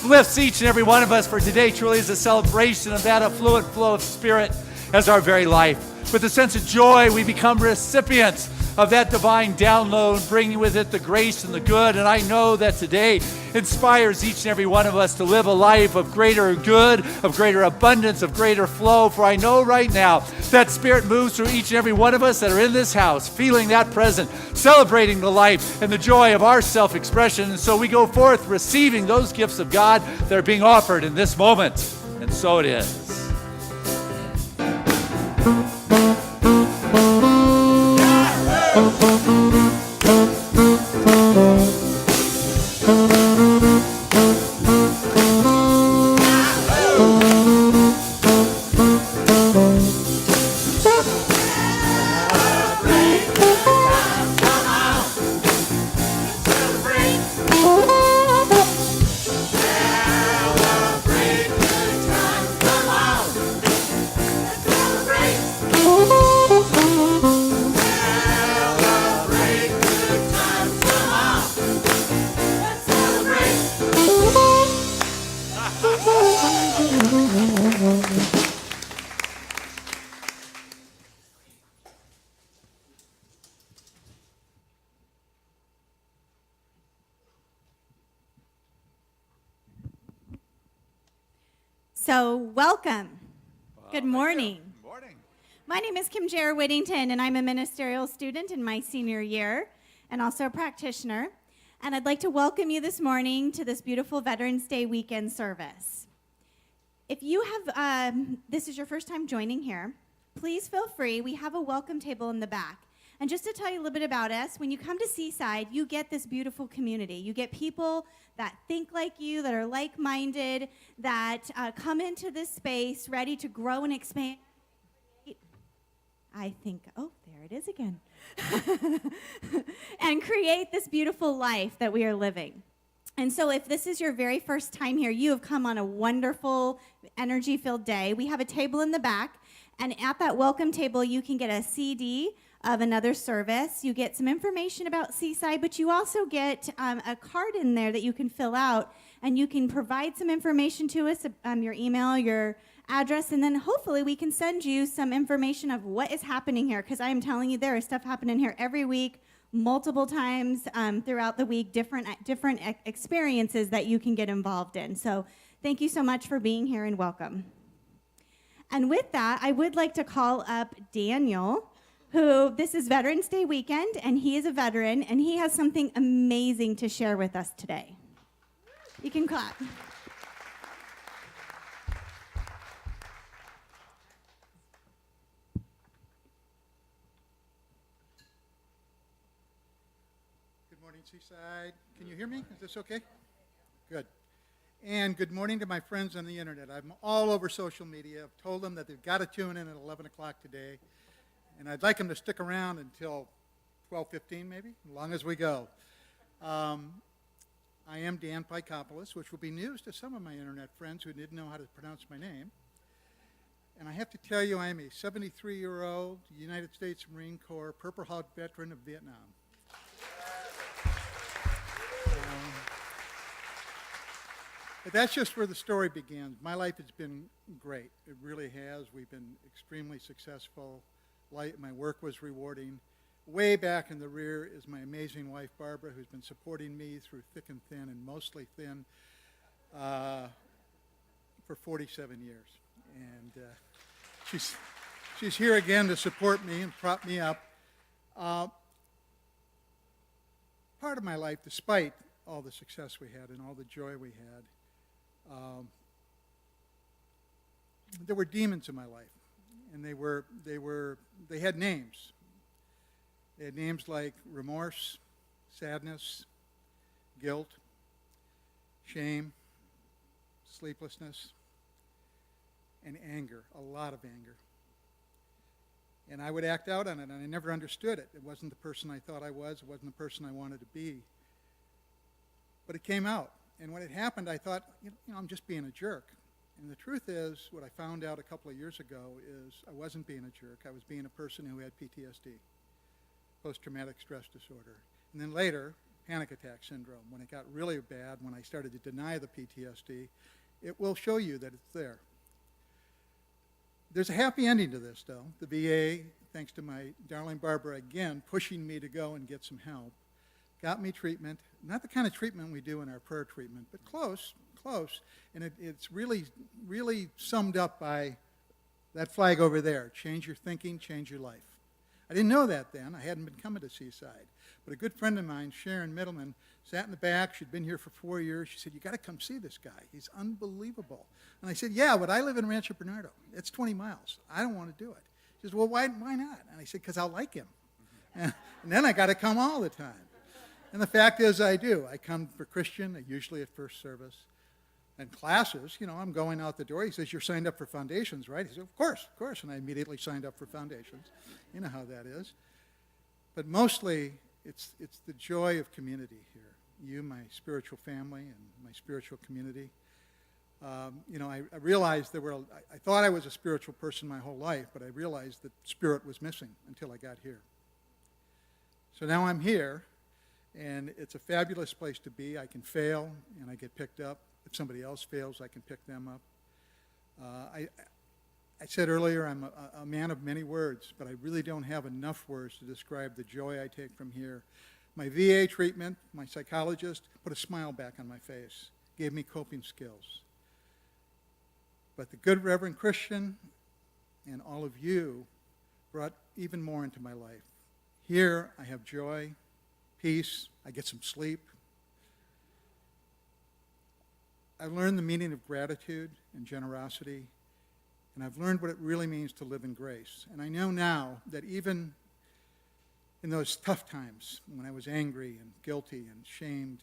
lifts each and every one of us, for today truly is a celebration of that affluent flow of Spirit as our very life. With a sense of joy, we become recipients of that divine download, bringing with it the grace and the good. And I know that today inspires each and every one of us to live a life of greater good, of greater abundance, of greater flow. For I know right now that Spirit moves through each and every one of us that are in this house, feeling that present, celebrating the life and the joy of our self-expression. And so we go forth receiving those gifts of God that are being offered in this moment. And so it is. So welcome. Good morning. Good morning. My name is Kim J.R. Whittington, and I'm a ministerial student in my senior year and also a practitioner. And I'd like to welcome you this morning to this beautiful Veterans Day weekend service. If you have, this is your first time joining here, please feel free. We have a welcome table in the back. And just to tell you a little bit about us, when you come to Seaside, you get this beautiful community. You get people that think like you, that are like-minded, that come into this space ready to grow and expand. I think, oh, there it is again. And create this beautiful life that we are living. And so if this is your very first time here, you have come on a wonderful, energy-filled day. We have a table in the back, and at that welcome table, you can get a CD of another service. You get some information about Seaside, but you also get a card in there that you can fill out, and you can provide some information to us, your email, your address, and then hopefully we can send you some information of what is happening here, because I am telling you there is stuff happening here every week, multiple times throughout the week, different experiences that you can get involved in. So thank you so much for being here, and welcome. And with that, I would like to call up Daniel, who, this is Veterans Day weekend, and he is a veteran, and he has something amazing to share with us today. You can clap. Good morning, Seaside. Can you hear me? Is this okay? Good. And good morning to my friends on the internet. I'm all over social media. I've told them that they've got to tune in at 11 o'clock today. And I'd like them to stick around until 12:15 maybe, as long as we go. I am Dan Pikopoulos, which will be news to some of my internet friends who didn't know how to pronounce my name. And I have to tell you, I am a 73-year-old United States Marine Corps Purple Heart veteran of Vietnam. But that's just where the story begins. My life has been great. It really has. We've been extremely successful. My work was rewarding. Way back in the rear is my amazing wife, Barbara, who's been supporting me through thick and thin, and mostly thin, for 47 years. And she's here again to support me and prop me up. Part of my life, despite all the success we had and all the joy we had, there were demons in my life. And they had names. They had names like remorse, sadness, guilt, shame, sleeplessness, and anger, a lot of anger. And I would act out on it, and I never understood it. It wasn't the person I thought I was. It wasn't the person I wanted to be. But it came out. And when it happened, I thought, I'm just being a jerk. And the truth is, what I found out a couple of years ago is I wasn't being a jerk. I was being a person who had PTSD, post-traumatic stress disorder. And then later, panic attack syndrome. When it got really bad, when I started to deny the PTSD, it will show you that it's there. There's a happy ending to this, though. The VA, thanks to my darling Barbara again, pushing me to go and get some help, got me treatment. Not the kind of treatment we do in our prayer treatment, but close. And it's really, really summed up by that flag over there. Change your thinking, change your life. I didn't know that then. I hadn't been coming to Seaside. But a good friend of mine, Sharon Middleman, sat in the back. She'd been here for 4 years. She said, "You got to come see this guy. He's unbelievable." And I said, "Yeah, but I live in Rancho Bernardo. It's 20 miles. I don't want to do it." She says, "Well, why not?" And I said, "Because I'll like him." And then I got to come all the time. And the fact is I do. I come for Christian, usually at first service. And classes, I'm going out the door. He says, "You're signed up for foundations, right?" He said, Of course. And I immediately signed up for foundations. You know how that is. But mostly, it's the joy of community here. You, my spiritual family, and my spiritual community. I realized I thought I was a spiritual person my whole life, but I realized that spirit was missing until I got here. So now I'm here, and it's a fabulous place to be. I can fail, and I get picked up. If somebody else fails, I can pick them up. I said earlier I'm a man of many words, but I really don't have enough words to describe the joy I take from here. My VA treatment, my psychologist, put a smile back on my face, gave me coping skills. But the good Reverend Christian and all of you brought even more into my life. Here I have joy, peace, I get some sleep. I've learned the meaning of gratitude and generosity, and I've learned what it really means to live in grace. And I know now that even in those tough times when I was angry and guilty and shamed,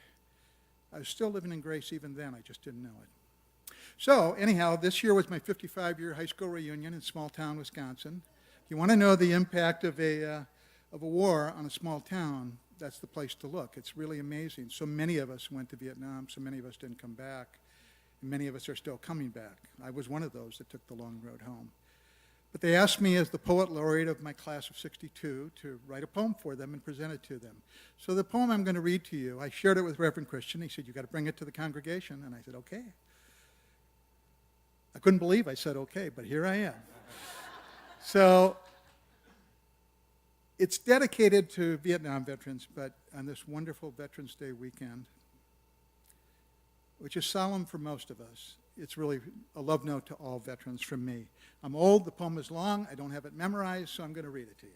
I was still living in grace even then. I just didn't know it. So anyhow, this year was my 55-year high school reunion in small town Wisconsin. If you want to know the impact of a war on a small town, that's the place to look. It's really amazing. So many of us went to Vietnam. So many of us didn't come back. And many of us are still coming back. I was one of those that took the long road home. But they asked me as the poet laureate of my class of 62 to write a poem for them and present it to them. So the poem I'm going to read to you, I shared it with Reverend Christian. He said, "You got to bring it to the congregation." And I said, "Okay." I couldn't believe I said okay, but here I am. So it's dedicated to Vietnam veterans, but on this wonderful Veterans Day weekend, which is solemn for most of us, it's really a love note to all veterans from me. I'm old, the poem is long, I don't have it memorized, so I'm going to read it to you.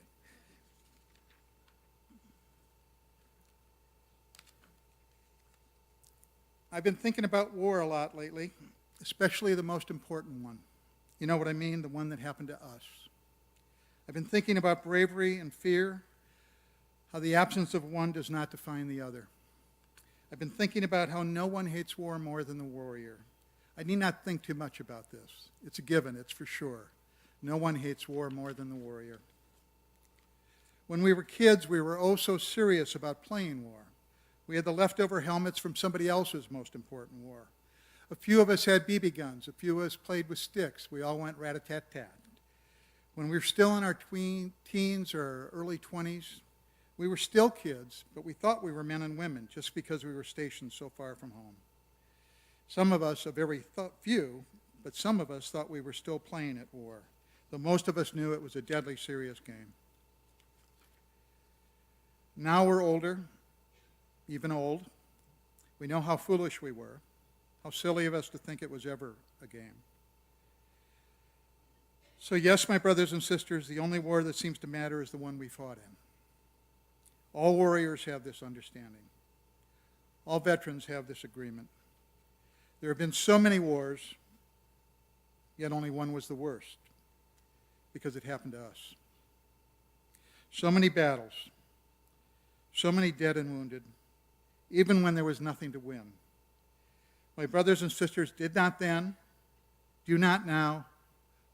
I've been thinking about war a lot lately, especially the most important one. You know what I mean? The one that happened to us. I've been thinking about bravery and fear, how the absence of one does not define the other. I've been thinking about how no one hates war more than the warrior. I need not think too much about this. It's a given, it's for sure. No one hates war more than the warrior. When we were kids, we were oh so serious about playing war. We had the leftover helmets from somebody else's most important war. A few of us had BB guns. A few of us played with sticks. We all went rat-a-tat-tat. When we were still in our teens or early 20s, we were still kids, but we thought we were men and women just because we were stationed so far from home. Some of us, a very few, but some of us thought we were still playing at war, though most of us knew it was a deadly serious game. Now we're older, even old. We know how foolish we were, how silly of us to think it was ever a game. So yes, my brothers and sisters, the only war that seems to matter is the one we fought in. All warriors have this understanding. All veterans have this agreement. There have been so many wars, yet only one was the worst, because it happened to us. So many battles, so many dead and wounded, even when there was nothing to win. My brothers and sisters did not then, do not now,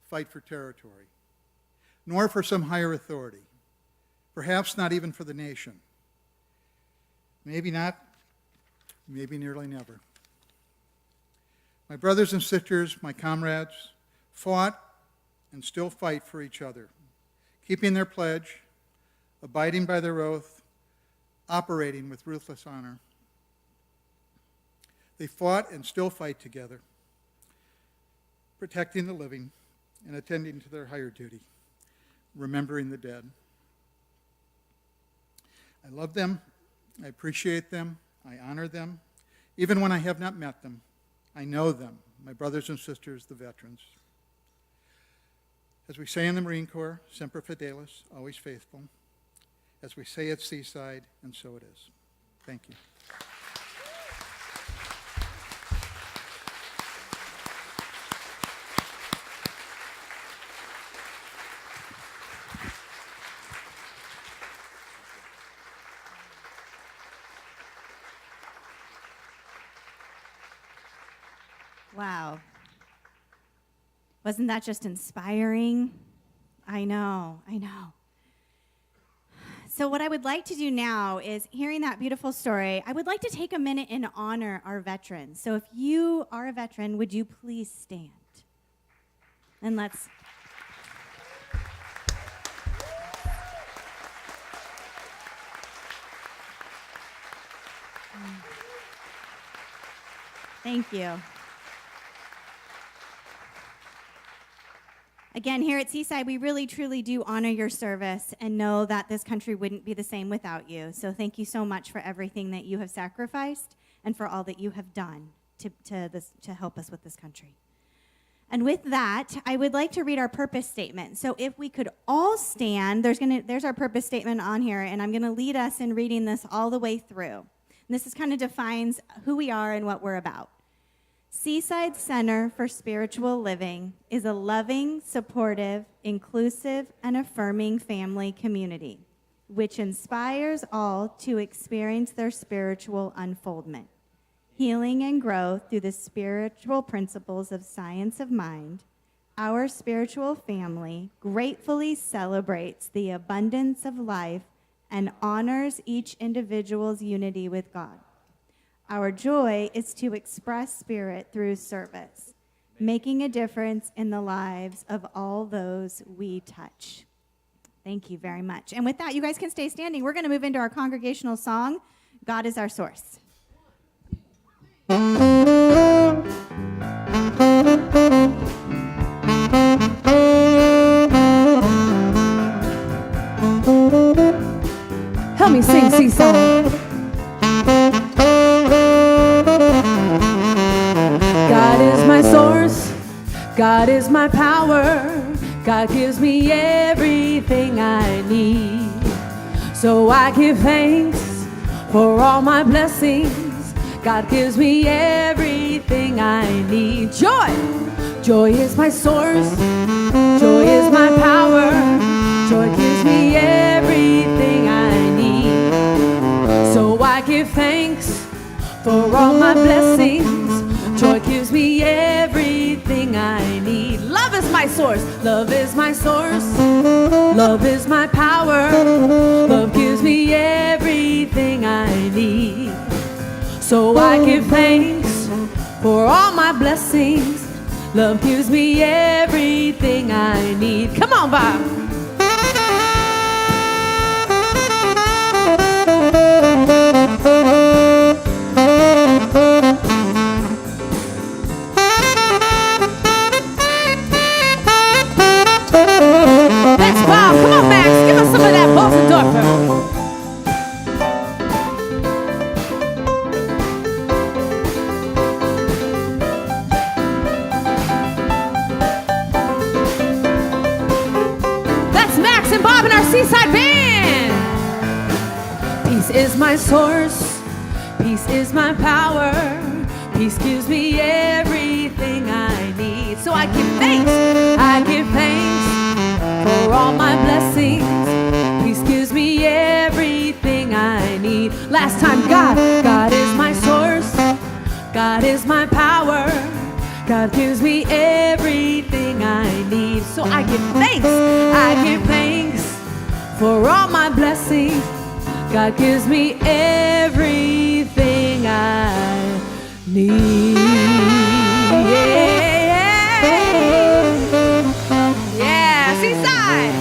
fight for territory, nor for some higher authority, perhaps not even for the nation. Maybe not, maybe nearly never. My brothers and sisters, my comrades, fought and still fight for each other, keeping their pledge, abiding by their oath, operating with ruthless honor. They fought and still fight together, protecting the living and attending to their higher duty, remembering the dead. I love them, I appreciate them, I honor them. Even when I have not met them, I know them, my brothers and sisters, the veterans. As we say in the Marine Corps, Semper Fidelis, always faithful. As we say at Seaside, and so it is. Thank you. Wow. Wasn't that just inspiring? I know. So what I would like to do now is, hearing that beautiful story, I would like to take a minute and honor our veterans. So if you are a veteran, would you please stand? And let's... Thank you. Again, here at Seaside, we really, truly do honor your service and know that this country wouldn't be the same without you. So thank you so much for everything that you have sacrificed and for all that you have done to help us with this country. And with that, I would like to read our purpose statement. So if we could all stand, there's our purpose statement on here, and I'm going to lead us in reading this all the way through. And this kind of defines who we are and what we're about. Seaside Center for Spiritual Living is a loving, supportive, inclusive, and affirming family community, which inspires all to experience their spiritual unfoldment, healing and growth through the spiritual principles of science of mind. Our spiritual family gratefully celebrates the abundance of life and honors each individual's unity with God. Our joy is to express spirit through service, making a difference in the lives of all those we touch. Thank you very much. And with that, you guys can stay standing. We're going to move into our congregational song, God is Our Source. Help me sing Seaside. God is my source, God is my power, God gives me everything I need. So I give thanks for all my blessings, God gives me everything I need. Joy is my source, joy is my power, joy gives me everything I need. So I give thanks for all my blessings, joy gives me everything I need. Love is my source, love is my source, love is my power, love gives me everything I need. So I give thanks for all my blessings, love gives me everything I need. Come on, Bob. Let's Bob. Come on, Max. Give us some of that Bosendorfer. That's Max and Bob in our Seaside band. Peace is my source. Peace is my power. Peace gives me everything I need. So I give thanks. I give thanks for all my blessings. Peace gives me everything I need. Last time, God is my source. God is my power. God gives me everything I need. So I give thanks. I give thanks for all my blessings. God gives me everything I need. Yeah, Seaside.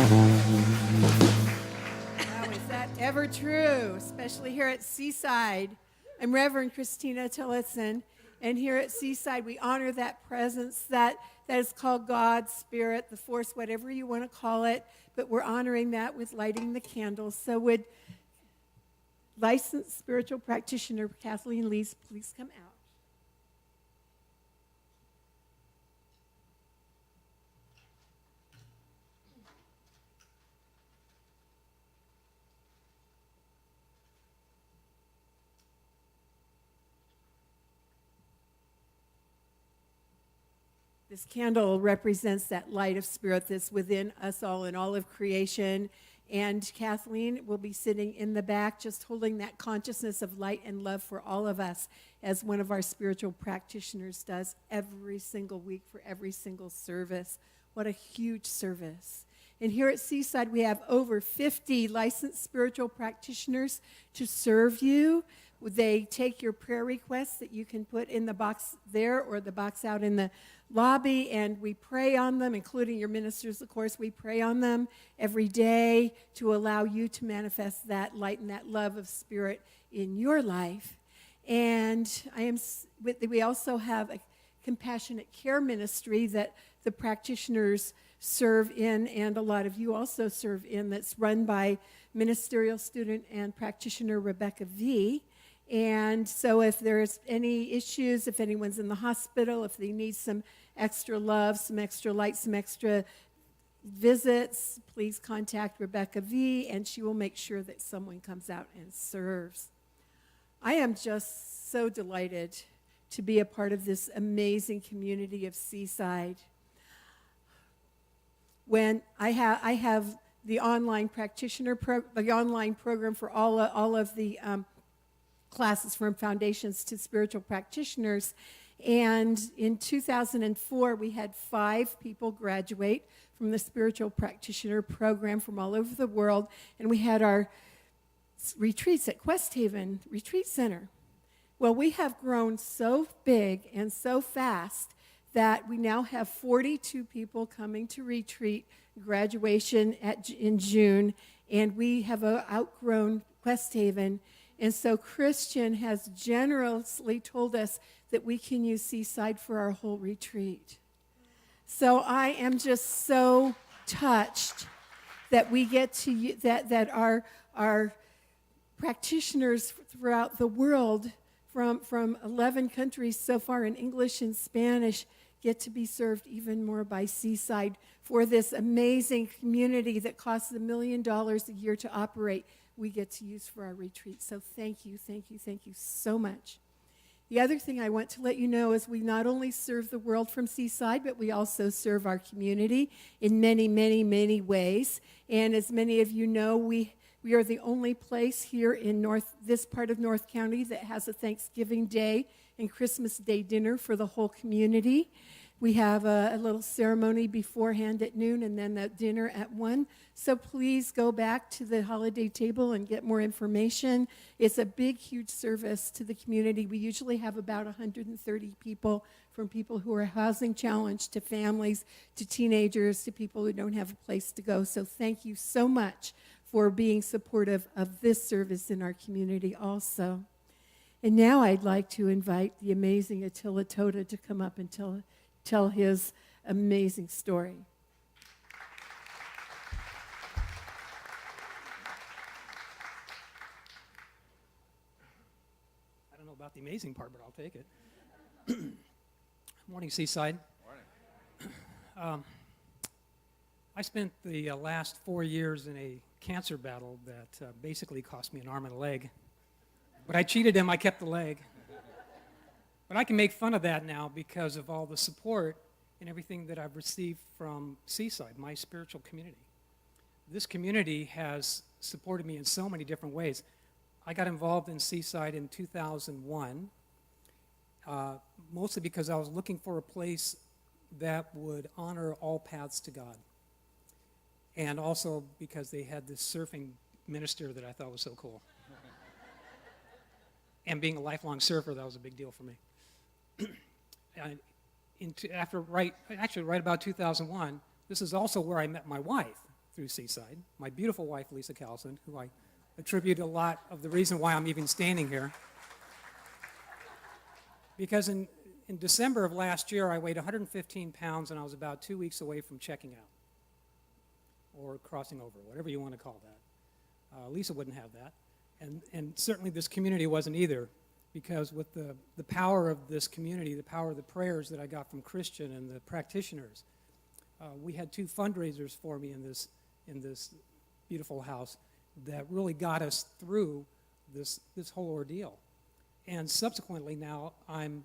Wow, is that ever true? Especially here at Seaside. I'm Reverend Christina Tillotson, and here at Seaside we honor that presence that is called God, Spirit, the Force, whatever you want to call it, but we're honoring that with lighting the candles. So would licensed spiritual practitioner Kathleen Lees please come out? This candle represents that light of spirit that's within us all and all of creation. And Kathleen will be sitting in the back just holding that consciousness of light and love for all of us, as one of our spiritual practitioners does every single week for every single service. What a huge service. And here at Seaside, we have over 50 licensed spiritual practitioners to serve you. They take your prayer requests that you can put in the box there or the box out in the lobby, and we pray on them, including your ministers, of course. We pray on them every day to allow you to manifest that light and that love of spirit in your life. And we also have a compassionate care ministry that the practitioners serve in, and a lot of you also serve in, that's run by ministerial student and practitioner Rebecca V. And so if there's any issues, if anyone's in the hospital, if they need some extra love, some extra light, some extra visits, please contact Rebecca V, and she will make sure that someone comes out and serves. I am just so delighted to be a part of this amazing community of Seaside. When I have the online practitioner the online program for all of the classes from foundations to spiritual practitioners, and in 2004 we had 5 people graduate from the spiritual practitioner program from all over the world, and we had our retreats at Quest Haven Retreat Center. Well, we have grown so big and so fast that we now have 42 people coming to retreat graduation in June, and we have outgrown Quest Haven. And so Christian has generously told us that we can use Seaside for our whole retreat. So I am just so touched that we get to that our practitioners throughout the world from 11 countries so far in English and Spanish get to be served even more by Seaside for this amazing community that costs $1 million a year to operate. We get to use for our retreat. So thank you so much. The other thing I want to let you know is we not only serve the world from Seaside, but we also serve our community in many, many, many ways. And as many of you know, we are the only place here in this part of North County that has a Thanksgiving Day and Christmas Day dinner for the whole community. We have a little ceremony beforehand at noon and then the dinner at 1. So please go back to the holiday table and get more information. It's a big, huge service to the community. We usually have about 130 people, from people who are housing challenged to families to teenagers to people who don't have a place to go. So thank you so much for being supportive of this service in our community also. And now I'd like to invite the amazing Attila Toda to come up and tell his amazing story. I don't know about the amazing part, but I'll take it. Morning, Seaside. Morning. I spent the last 4 years in a cancer battle that basically cost me an arm and a leg. But I cheated him, I kept the leg. But I can make fun of that now because of all the support and everything that I've received from Seaside, my spiritual community. This community has supported me in so many different ways. I got involved in Seaside in 2001, mostly because I was looking for a place that would honor all paths to God. And also because they had this surfing minister that I thought was so cool. And being a lifelong surfer, that was a big deal for me. Right about 2001, this is also where I met my wife through Seaside, my beautiful wife, Lisa Callison, who I attribute a lot of the reason why I'm even standing here. Because in December of last year, I weighed 115 pounds, and I was about 2 weeks away from checking out, or crossing over, whatever you want to call that. Lisa wouldn't have that. And certainly this community wasn't either, because with the power of this community, the power of the prayers that I got from Christian and the practitioners, we had 2 fundraisers for me in this beautiful house that really got us through this whole ordeal. And subsequently now and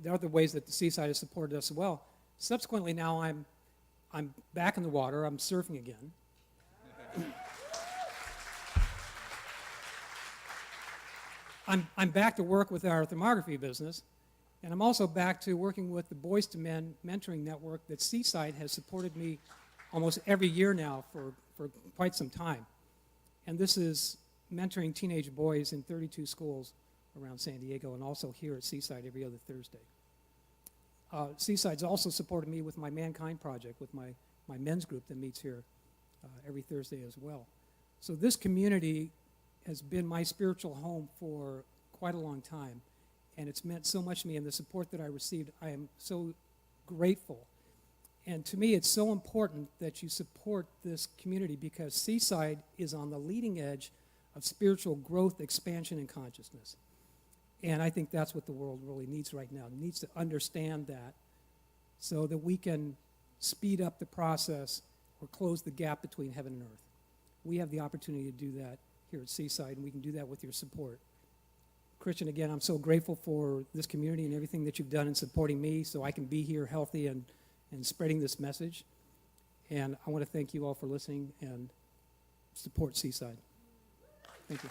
there are other ways that the Seaside has supported us as well. Subsequently now I'm back in the water, I'm surfing again. I'm back to work with our thermography business, and I'm also back to working with the Boys to Men mentoring network that Seaside has supported me almost every year now for quite some time. And this is mentoring teenage boys in 32 schools around San Diego, and also here at Seaside every other Thursday. Seaside's also supported me with my Mankind Project, with my men's group that meets here every Thursday as well. So this community has been my spiritual home for quite a long time, and it's meant so much to me, and the support that I received, I am so grateful. And to me, it's so important that you support this community, because Seaside is on the leading edge of spiritual growth, expansion, and consciousness. And I think that's what the world really needs right now. It needs to understand that so that we can speed up the process or close the gap between heaven and earth. We have the opportunity to do that here at Seaside, and we can do that with your support. Christian, again, I'm so grateful for this community and everything that you've done in supporting me so I can be here healthy and spreading this message. And I want to thank you all for listening and support Seaside. Thank you.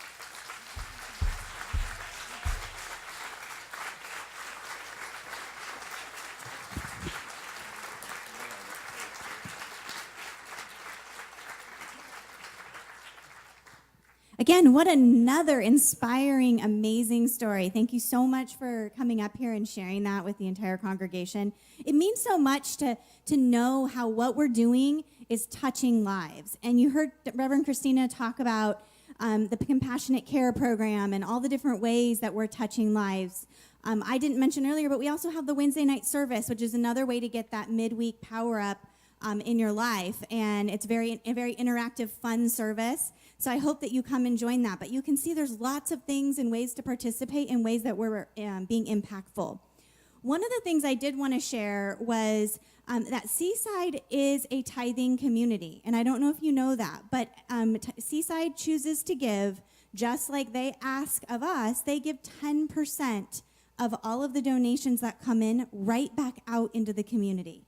Again, what another inspiring, amazing story. Thank you so much for coming up here and sharing that with the entire congregation. It means so much to know how what we're doing is touching lives. And you heard Reverend Christina talk about the Compassionate Care Program and all the different ways that we're touching lives. I didn't mention earlier, but we also have the Wednesday night service, which is another way to get that midweek power up in your life. And it's a very interactive, fun service. So I hope that you come and join that. But you can see there's lots of things and ways to participate in ways that we're being impactful. One of the things I did want to share was that Seaside is a tithing community. And I don't know if you know that, but Seaside chooses to give, just like they ask of us, they give 10% of all of the donations that come in right back out into the community.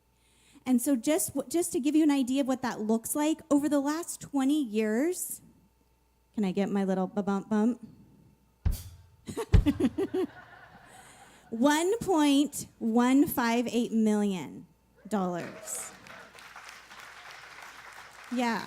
And so just to give you an idea of what that looks like, over the last 20 years, can I get my little bump? $1.158 million. Yeah,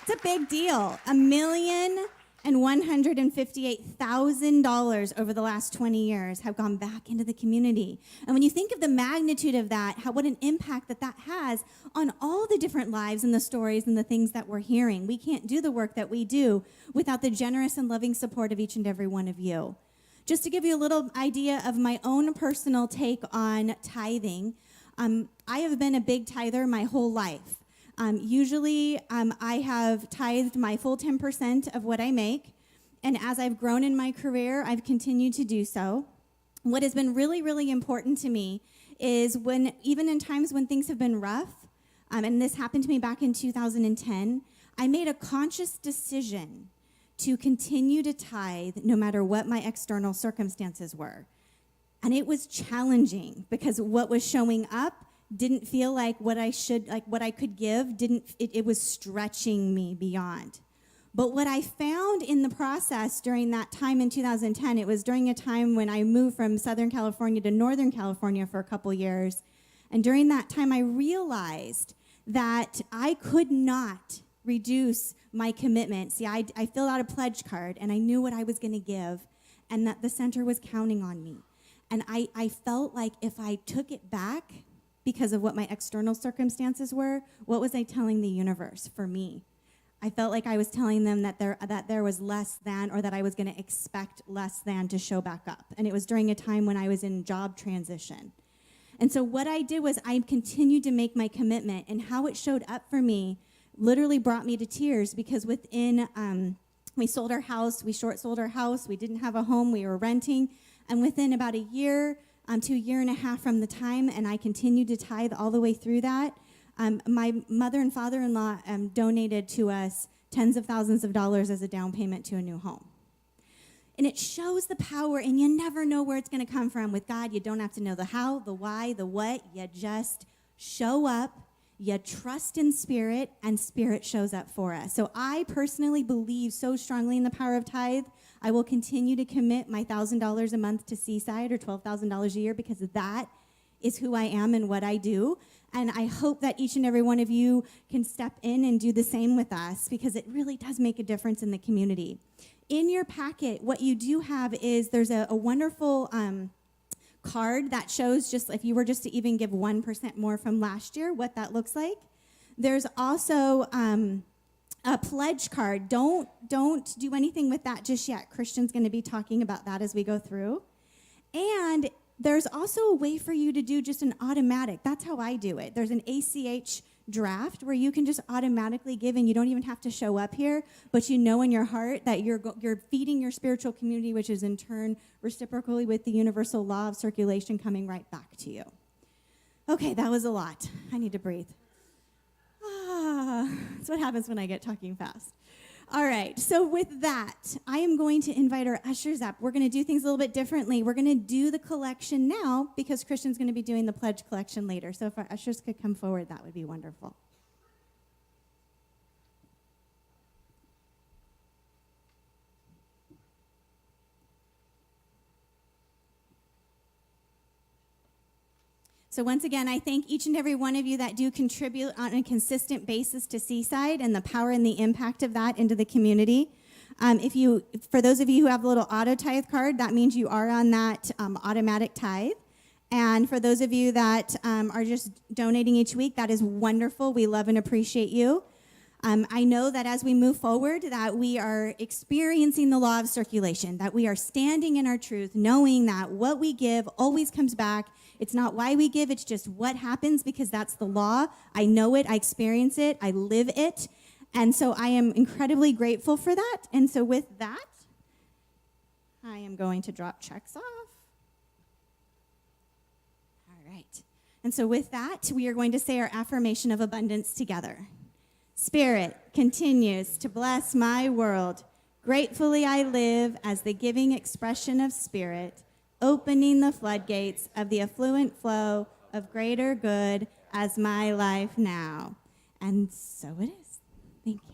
it's a big deal. $1,158,000 over the last 20 years have gone back into the community. And when you think of the magnitude of that, what an impact that has on all the different lives and the stories and the things that we're hearing. We can't do the work that we do without the generous and loving support of each and every one of you. Just to give you a little idea of my own personal take on tithing, I have been a big tither my whole life. Usually, I have tithed my full 10% of what I make, and as I've grown in my career, I've continued to do so. What has been really, really important to me is even in times when things have been rough, and this happened to me back in 2010, I made a conscious decision to continue to tithe no matter what my external circumstances were. And it was challenging because what was showing up didn't feel like what I could give, it was stretching me beyond. But what I found in the process during that time in 2010, it was during a time when I moved from Southern California to Northern California for a couple years. And during that time, I realized that I could not reduce my commitment. See, I filled out a pledge card, and I knew what I was going to give, and that the center was counting on me. And I felt like if I took it back because of what my external circumstances were, what was I telling the universe for me? I felt like I was telling them that there was less than, or that I was going to expect less than to show back up. And it was during a time when I was in job transition. And so what I did was I continued to make my commitment, and how it showed up for me literally brought me to tears, because within, we sold our house, we short sold our house, we didn't have a home, we were renting, and within about a year to a year and a half from the time, and I continued to tithe all the way through that, my mother and father-in-law donated to us tens of thousands of dollars as a down payment to a new home. And it shows the power, and you never know where it's going to come from. With God, you don't have to know the how, the why, the what. You just show up, you trust in Spirit, and Spirit shows up for us. So I personally believe so strongly in the power of tithe. I will continue to commit my $1,000 a month to Seaside, or $12,000 a year, because that is who I am and what I do. And I hope that each and every one of you can step in and do the same with us, because it really does make a difference in the community. In your packet, what you do have is there's a wonderful card that shows, just if you were just to even give 1% more from last year, what that looks like. There's also a pledge card. Don't do anything with that just yet. Christian's going to be talking about that as we go through. And there's also a way for you to do just an automatic. That's how I do it. There's an ACH draft where you can just automatically give, and you don't even have to show up here, but you know in your heart that you're feeding your spiritual community, which is in turn reciprocally with the universal law of circulation coming right back to you. Okay, that was a lot. I need to breathe. That's what happens when I get talking fast. All right, so with that, I am going to invite our ushers up. We're going to do things a little bit differently. We're going to do the collection now, because Christian's going to be doing the pledge collection later. So if our ushers could come forward, that would be wonderful. So once again, I thank each and every one of you that do contribute on a consistent basis to Seaside, and the power and the impact of that into the community. For those of you who have a little auto tithe card, that means you are on that automatic tithe. And for those of you that are just donating each week, that is wonderful. We love and appreciate you. I know that as we move forward, that we are experiencing the law of circulation, that we are standing in our truth, knowing that what we give always comes back. It's not why we give, it's just what happens, because that's the law. I know it, I experience it, I live it. And so I am incredibly grateful for that. And so with that, I am going to drop checks off. All right. And so with that, we are going to say our affirmation of abundance together. Spirit continues to bless my world. Gratefully I live as the giving expression of Spirit, opening the floodgates of the affluent flow of greater good as my life now. And so it is. Thank you.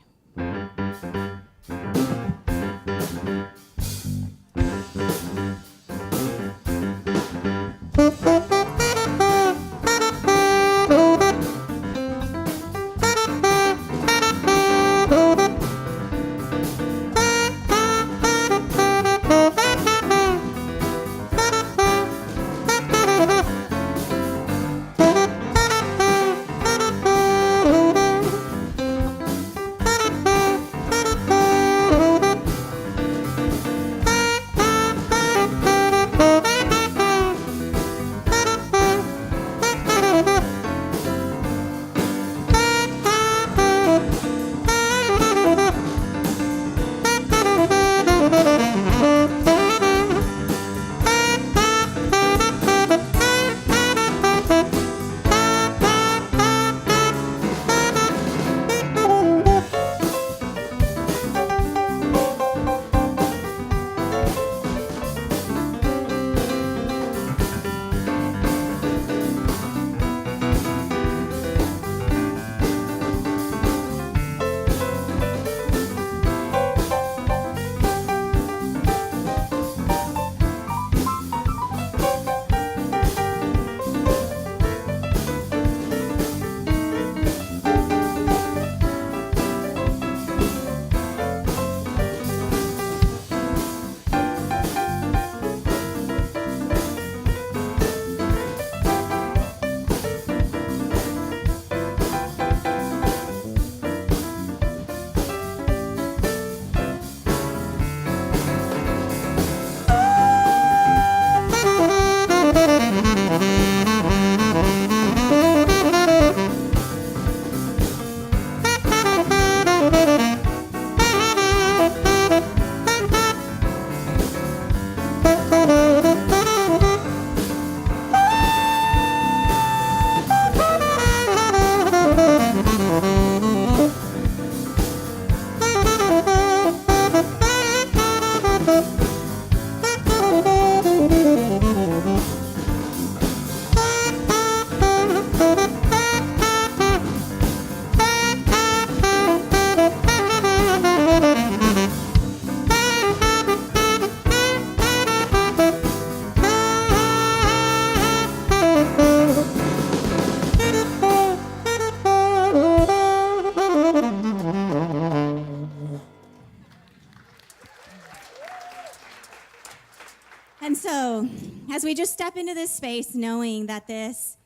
And so, as we just step into this space, knowing that this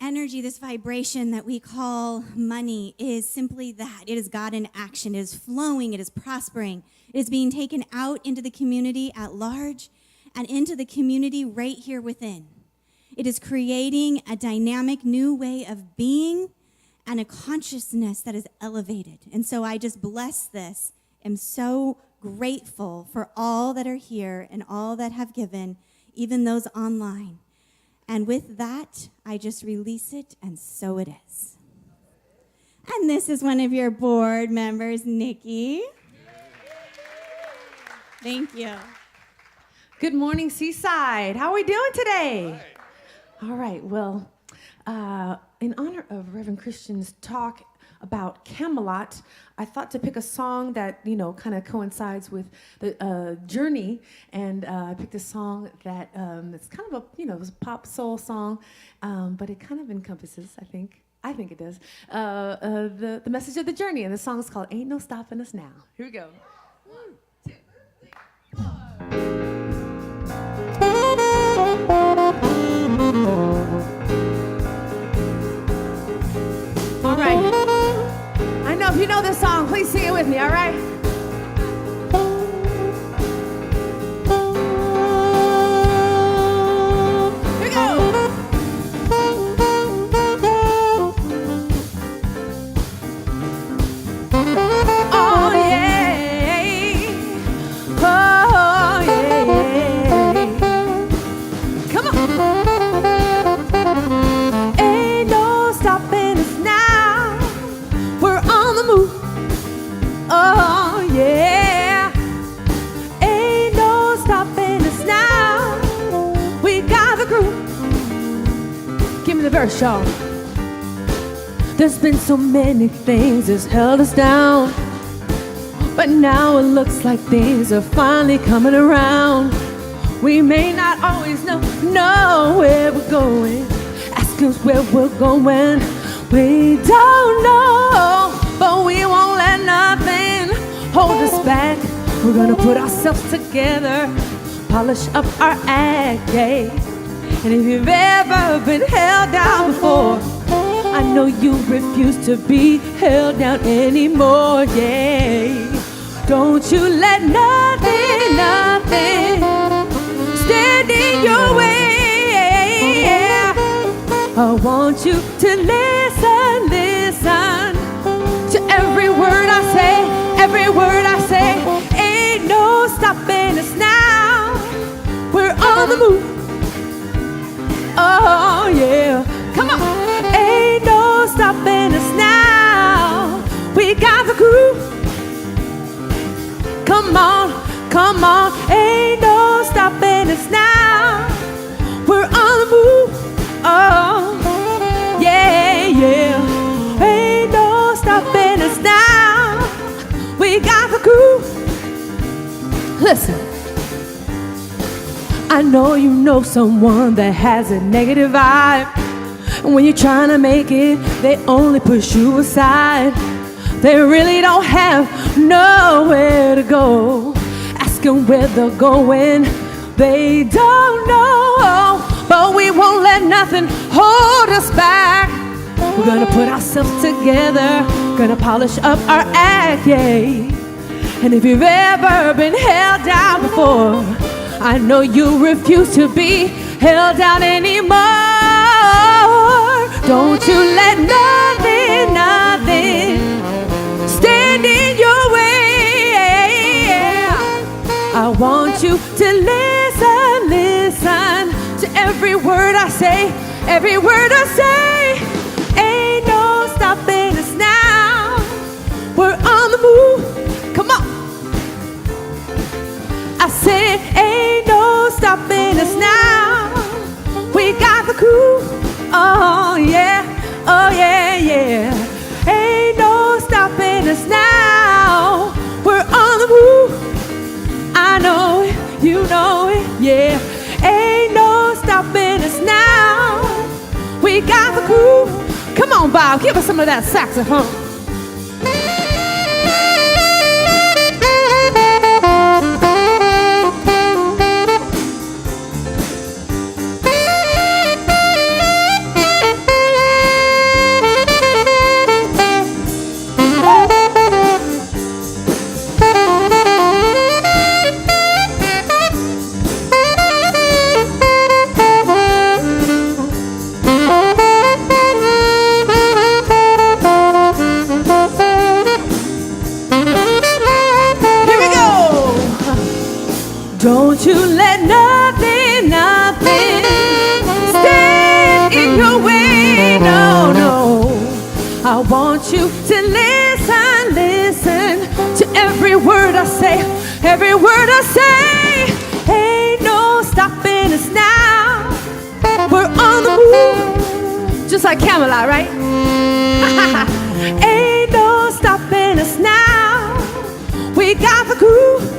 energy, this vibration that we call money is simply that. It is God in action. It is flowing. It is prospering. It is being taken out into the community at large and into the community right here within. It is creating a dynamic new way of being and a consciousness that is elevated. And so I just bless this. I'm so grateful for all that are here and all that have given, even those online. And with that, I just release it, and so it is. And this is one of your board members, Nikki. Thank you. Good morning, Seaside. How are we doing today? All right. Well, in honor of Reverend Christian's talk about Camelot, I thought to pick a song that, kind of coincides with the journey, and I picked a song that it's kind of a, it was a pop soul song, but it kind of encompasses, I think it does, the message of the journey, and the song is called Ain't No Stopping Us Now. Here we go. 1, 2, 3, 4. All right. I know if you know this song, please sing it with me, all right? Here we go. Oh, yeah. Oh, yeah. Come on. Ain't no stopping us now. We're on the move. Oh, yeah. Ain't no stopping us now. We got the groove. Give me the verse, y'all. There's been so many things that's held us down, but now it looks like things are finally coming around. We may not always know where we're going. Ask us where we're going. We don't know, but we won't let nothing hold us back. We're gonna put ourselves together, polish up our act, yeah. And if you've ever been held down before, I know you refuse to be held down anymore, yeah. Don't you let nothing stand in your way, yeah. I want you to listen to every word I say, every word I say. Ain't no stopping us now. We're on the move. Oh, yeah. Come on. Ain't no stopping us now. We got the groove. Come on. Ain't no stopping us now. We're on the move. Oh, yeah. Ain't no stopping us now. We got the groove. Listen. I know you know someone that has a negative vibe. And when you're trying to make it, they only push you aside. They really don't have nowhere to go. Ask them where they're going. They don't know, but we won't let nothing hold us back. We're gonna put ourselves together, gonna polish up our act, yeah. And if you've ever been held down before, I know you refuse to be held down anymore. Don't you let nothing stand in your way. I want you to listen, listen to every word I say, every word I say. Ain't no stopping us now. We're on the move. Come on. I said, ain't no stopping us now. We got the groove. Oh yeah, oh yeah, yeah. Ain't no stopping us now. We're on the move. I know it, you know it, yeah. Ain't no stopping us now. We got the groove. Come on, Bob, give us some of that saxophone. Don't you let nothing, nothing stand in your way, no, no. I want you to listen, listen to every word I say, every word I say. Ain't no stopping us now. We're on the move, just like Camelot, right? Ain't no stopping us now. We got the groove.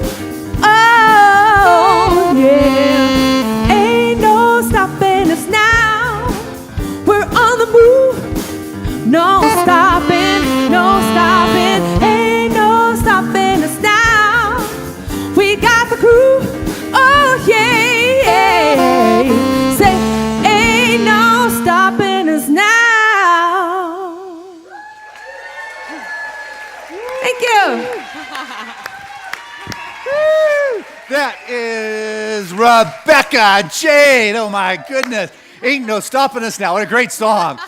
Oh, yeah. Ain't no stopping us now. We're on the move. No stopping, no stopping. Ain't no stopping us now. We got the groove. Oh, yeah, yeah. Say, ain't no stopping us now. Thank you. That is Rebecca Jade. Oh my goodness. Ain't no stopping us now. What a great song.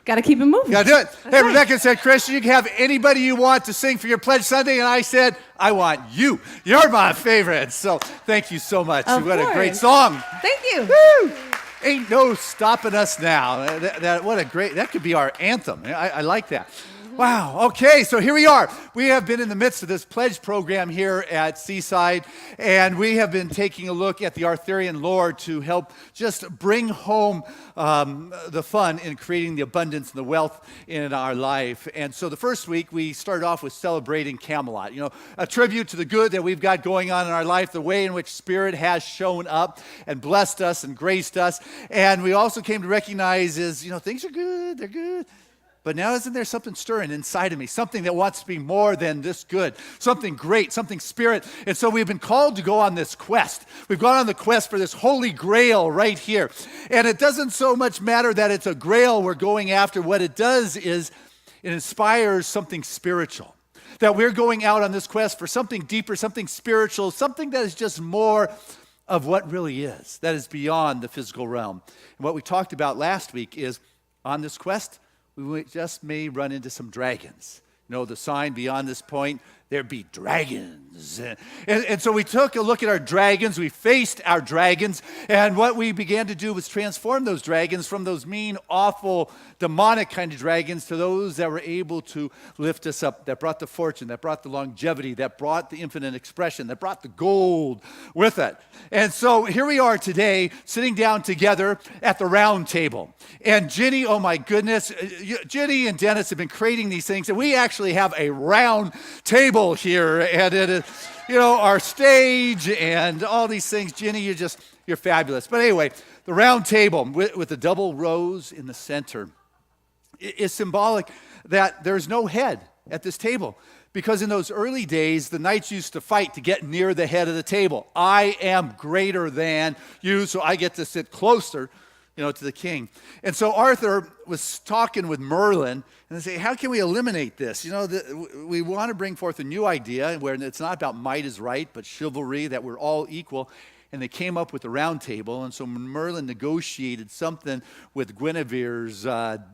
Got to keep it moving. Got to do it. Hey, Rebecca said, Chris, you can have anybody you want to sing for your Pledge Sunday. And I said, I want you. You're my favorite. So thank you so much. Of what course. a great song. Thank you. Woo! Ain't no stopping us now. What a great, that could be our anthem. I like that. Wow. Okay, so here we are. We have been in the midst of this pledge program here at Seaside, and we have been taking a look at the Arthurian lore to help just bring home the fun in creating the abundance and the wealth in our life. And so the first week, we started off with celebrating Camelot, you know, a tribute to the good that we've got going on in our life, the way in which Spirit has shown up and blessed us and graced us. And we also came to recognize is, you know, things are good, they're good. But now isn't there something stirring inside of me, something that wants to be more than this good, something great, something spirit. And so we've been called to go on this quest. We've gone on the quest for this holy grail right here. And it doesn't so much matter that it's a grail we're going after. What it does is it inspires something spiritual. That we're going out on this quest for something deeper, something spiritual, something that is just more of what really is, that is beyond the physical realm. And what we talked about last week is on this quest, we just may run into some dragons. You know, the sign beyond this point, there be dragons. And so we took a look at our dragons, we faced our dragons, and what we began to do was transform those dragons from those mean, awful, demonic kind of dragons to those that were able to lift us up, that brought the fortune, that brought the longevity, that brought the infinite expression, that brought the gold with it. And so here we are today, sitting down together at the round table. And Ginny, oh my goodness, Ginny and Dennis have been creating these things, and we actually have a round table here, and it is, you know, our stage and all these things. Ginny, you're fabulous. But anyway, the round table with the double rows in the center is symbolic that there's no head at this table. Because in those early days, the knights used to fight to get near the head of the table. I am greater than you, so I get to sit closer, you know, to the king. And so Arthur was talking with Merlin, and they say, how can we eliminate this? You know, we want to bring forth a new idea where it's not about might is right, but chivalry, that we're all equal. And they came up with the round table, and so Merlin negotiated something with Guinevere's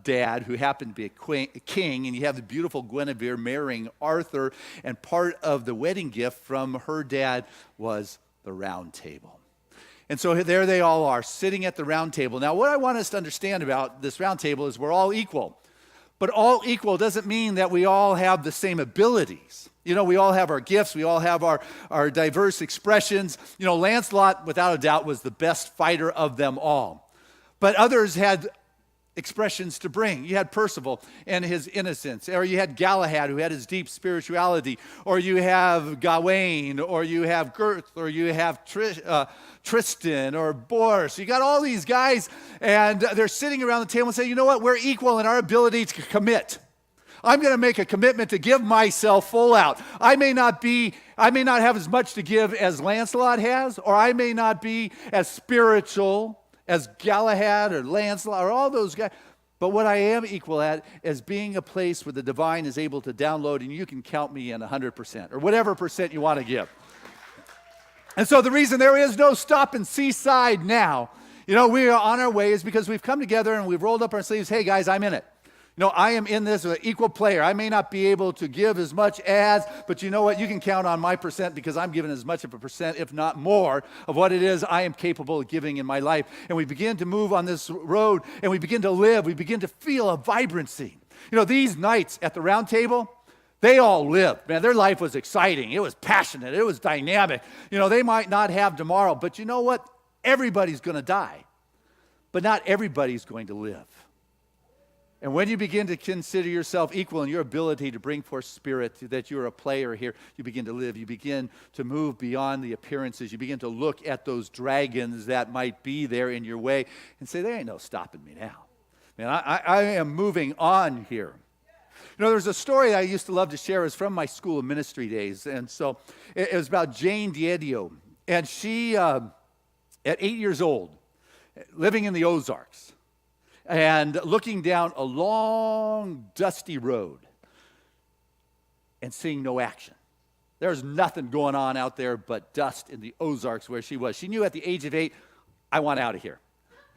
dad, who happened to be a king, and you have the beautiful Guinevere marrying Arthur, and part of the wedding gift from her dad was the round table. And so there they all are, sitting at the round table. Now, what I want us to understand about this round table is we're all equal. But all equal doesn't mean that we all have the same abilities. You know, we all have our gifts. We all have our diverse expressions. You know, Lancelot, without a doubt, was the best fighter of them all. But others had expressions to bring. You had Percival and his innocence, or you had Galahad who had his deep spirituality, or you have Gawain, or you have Gurth, or you have Tristan or Bors. You got all these guys, and they're sitting around the table and say, you know what, we're equal in our ability to commit. I'm going to make a commitment to give myself full out. I may not have as much to give as Lancelot has, or I may not be as spiritual as Galahad or Lancelot or all those guys. But what I am equal at is being a place where the divine is able to download, and you can count me in 100% or whatever percent you want to give. And so the reason there is no stop in Seaside now, you know, we are on our way, is because we've come together and we've rolled up our sleeves. Hey guys, I'm in it. You know, I am in this as an equal player. I may not be able to give as much as, but you know what? You can count on my percent, because I'm giving as much of a percent, if not more, of what it is I am capable of giving in my life. And we begin to move on this road, and we begin to live. We begin to feel a vibrancy. You know, these nights at the round table, they all lived. Man, their life was exciting. It was passionate. It was dynamic. You know, they might not have tomorrow, but you know what? Everybody's going to die, but not everybody's going to live. And when you begin to consider yourself equal in your ability to bring forth spirit, that you're a player here, you begin to live. You begin to move beyond the appearances. You begin to look at those dragons that might be there in your way and say, there ain't no stopping me now. Man, I am moving on here. You know, there's a story I used to love to share. It's from my school of ministry days. And so it was about Jane Didio. And she, at 8 years old, living in the Ozarks, and looking down a long, dusty road and seeing no action. There's nothing going on out there but dust in the Ozarks where she was. She knew at the age of 8, I want out of here.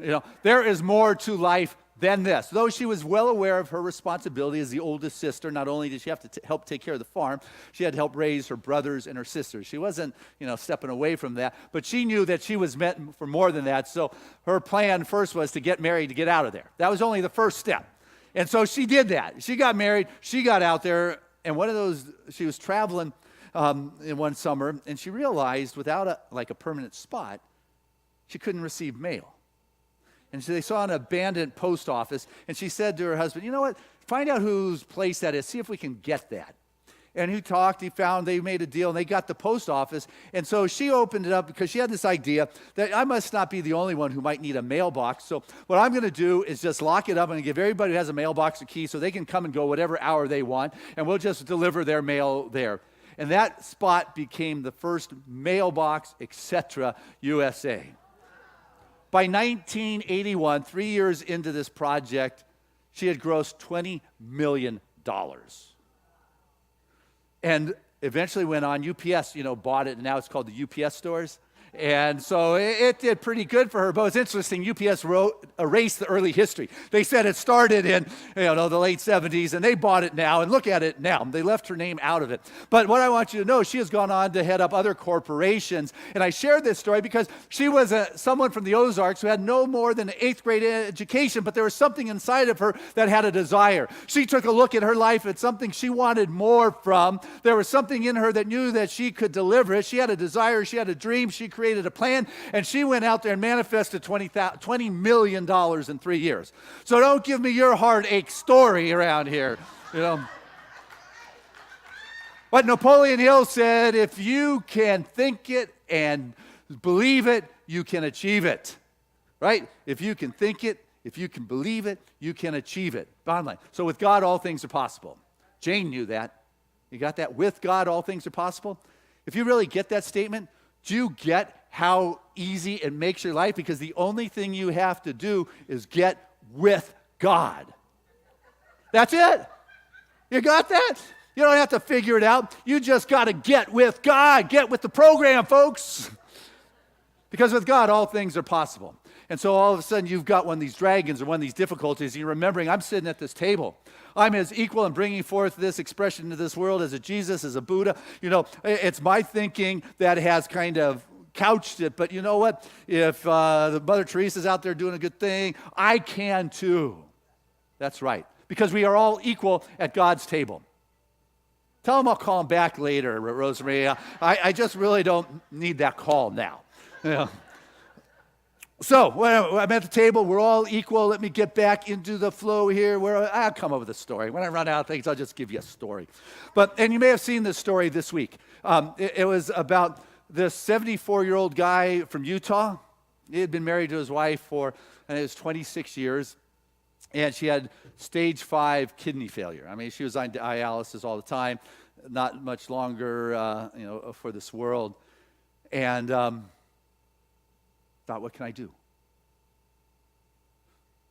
You know, there is more to life than this. Though she was well aware of her responsibility as the oldest sister, not only did she have to help take care of the farm, she had to help raise her brothers and her sisters. She wasn't, you know, stepping away from that, but she knew that she was meant for more than that. So her plan first was to get married, to get out of there. That was only the first step. And so she did that. She got married, she got out there, and she was traveling in one summer, and she realized without a permanent spot, she couldn't receive mail. And so they saw an abandoned post office, and she said to her husband, you know what, find out whose place that is, see if we can get that. And he talked, they made a deal, and they got the post office. And so she opened it up because she had this idea that I must not be the only one who might need a mailbox. So what I'm going to do is just lock it up and give everybody who has a mailbox a key so they can come and go whatever hour they want, and we'll just deliver their mail there. And that spot became the first mailbox, etc., USA. By 1981, 3 years into this project, she had grossed $20 million. And eventually went on. UPS, bought it, and now it's called the UPS stores. And so it did pretty good for her. But it's interesting, UPS erased the early history. They said it started in the late 70s, and they bought it now, and look at it now. They left her name out of it. But what I want you to know, she has gone on to head up other corporations. And I shared this story because she was someone from the Ozarks who had no more than an 8th grade education, but there was something inside of her that had a desire. She took a look at her life at something she wanted more from. There was something in her that knew that she could deliver it. She had a desire. She had a dream. She created a plan, and she went out there and manifested $20 million in 3 years. So don't give me your heartache story around here. But Napoleon Hill said, if you can think it and believe it, you can achieve it. Right? If you can think it, if you can believe it, you can achieve it. Bottom line. So with God, all things are possible. Jane knew that. You got that? With God, all things are possible. If you really get that statement, do you get how easy it makes your life? Because the only thing you have to do is get with God. That's it. You got that? You don't have to figure it out. You just got to get with God. Get with the program, folks. Because with God, all things are possible. And so all of a sudden, you've got one of these dragons or one of these difficulties, and you're remembering, I'm sitting at this table. I'm as equal in bringing forth this expression to this world as a Jesus, as a Buddha. It's my thinking that has kind of couched it, but you know what? If the Mother Teresa's out there doing a good thing, I can too. That's right, because we are all equal at God's table. Tell them I'll call them back later, Rosemary. I just really don't need that call now. Yeah. So, when I'm at the table, we're all equal. Let me get back into the flow here. I'll come up with a story. When I run out of things, I'll just give you a story. And you may have seen this story this week. It was about this 74-year-old guy from Utah. He had been married to his wife for, and it was 26 years. And she had stage 5 kidney failure. I mean, she was on dialysis all the time, not much longer, for this world. And thought, what can I do?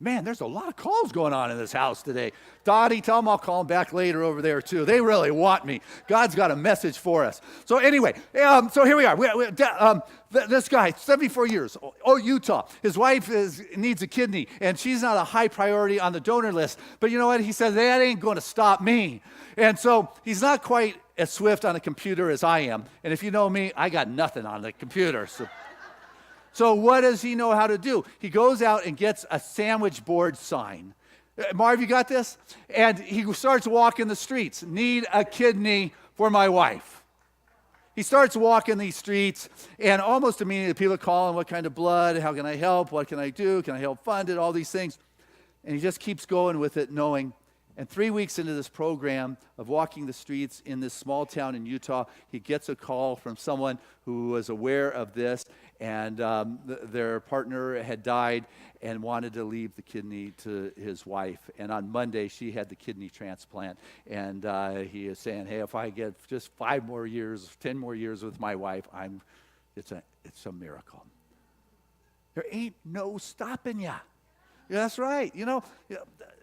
Man, there's a lot of calls going on in this house today. Dottie, tell them I'll call them back later over there too. They really want me. God's got a message for us. So anyway, so here we are. This guy, 74 years, Utah. His wife needs a kidney, and she's not a high priority on the donor list. But you know what? He says, that ain't going to stop me. And so he's not quite as swift on a computer as I am. And if you know me, I got nothing on the computer. So what does he know how to do? He goes out and gets a sandwich board sign. Marv, you got this? And he starts walking the streets. Need a kidney for my wife. He starts walking these streets, and almost immediately people call him, what kind of blood? How can I help? What can I do? Can I help fund it? All these things. And he just keeps going with it, knowing. And 3 weeks into this program of walking the streets in this small town in Utah, he gets a call from someone who was aware of this, and their partner had died and wanted to leave the kidney to his wife. And on Monday, she had the kidney transplant. And he is saying, hey, if I get just 5 more years, 10 more years with my wife, it's a miracle. There ain't no stopping ya. Yeah, that's right.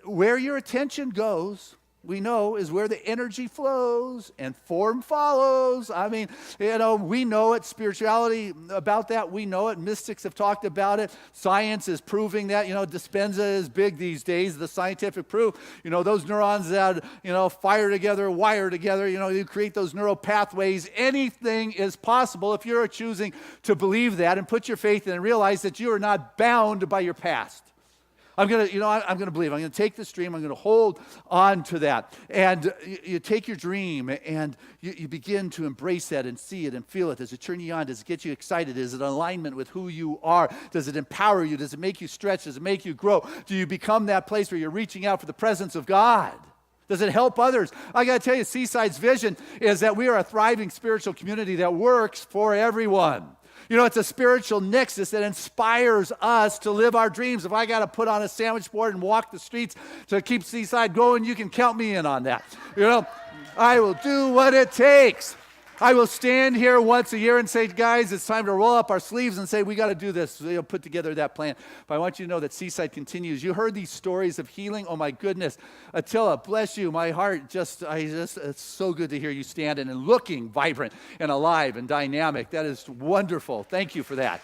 Where your attention goes, we know, is where the energy flows and form follows. I mean, we know it. Spirituality about that, we know it. Mystics have talked about it. Science is proving that. Dispenza is big these days, the scientific proof. Those neurons that, fire together, wire together, you create those neural pathways. Anything is possible if you're choosing to believe that and put your faith in and realize that you are not bound by your past. I'm going to believe. I'm going to take this dream. I'm going to hold on to that. And you take your dream and you begin to embrace that and see it and feel it. Does it turn you on? Does it get you excited? Is it in alignment with who you are? Does it empower you? Does it make you stretch? Does it make you grow? Do you become that place where you're reaching out for the presence of God? Does it help others? I got to tell you, Seaside's vision is that we are a thriving spiritual community that works for everyone. It's a spiritual nexus that inspires us to live our dreams. If I got to put on a sandwich board and walk the streets to keep Seaside going, you can count me in on that. I will do what it takes. I will stand here once a year and say, guys, it's time to roll up our sleeves and say, we got to do this. Put together that plan. But I want you to know that Seaside continues. You heard these stories of healing. Oh, my goodness. Attila, bless you. My heart it's so good to hear you standing and looking vibrant and alive and dynamic. That is wonderful. Thank you for that.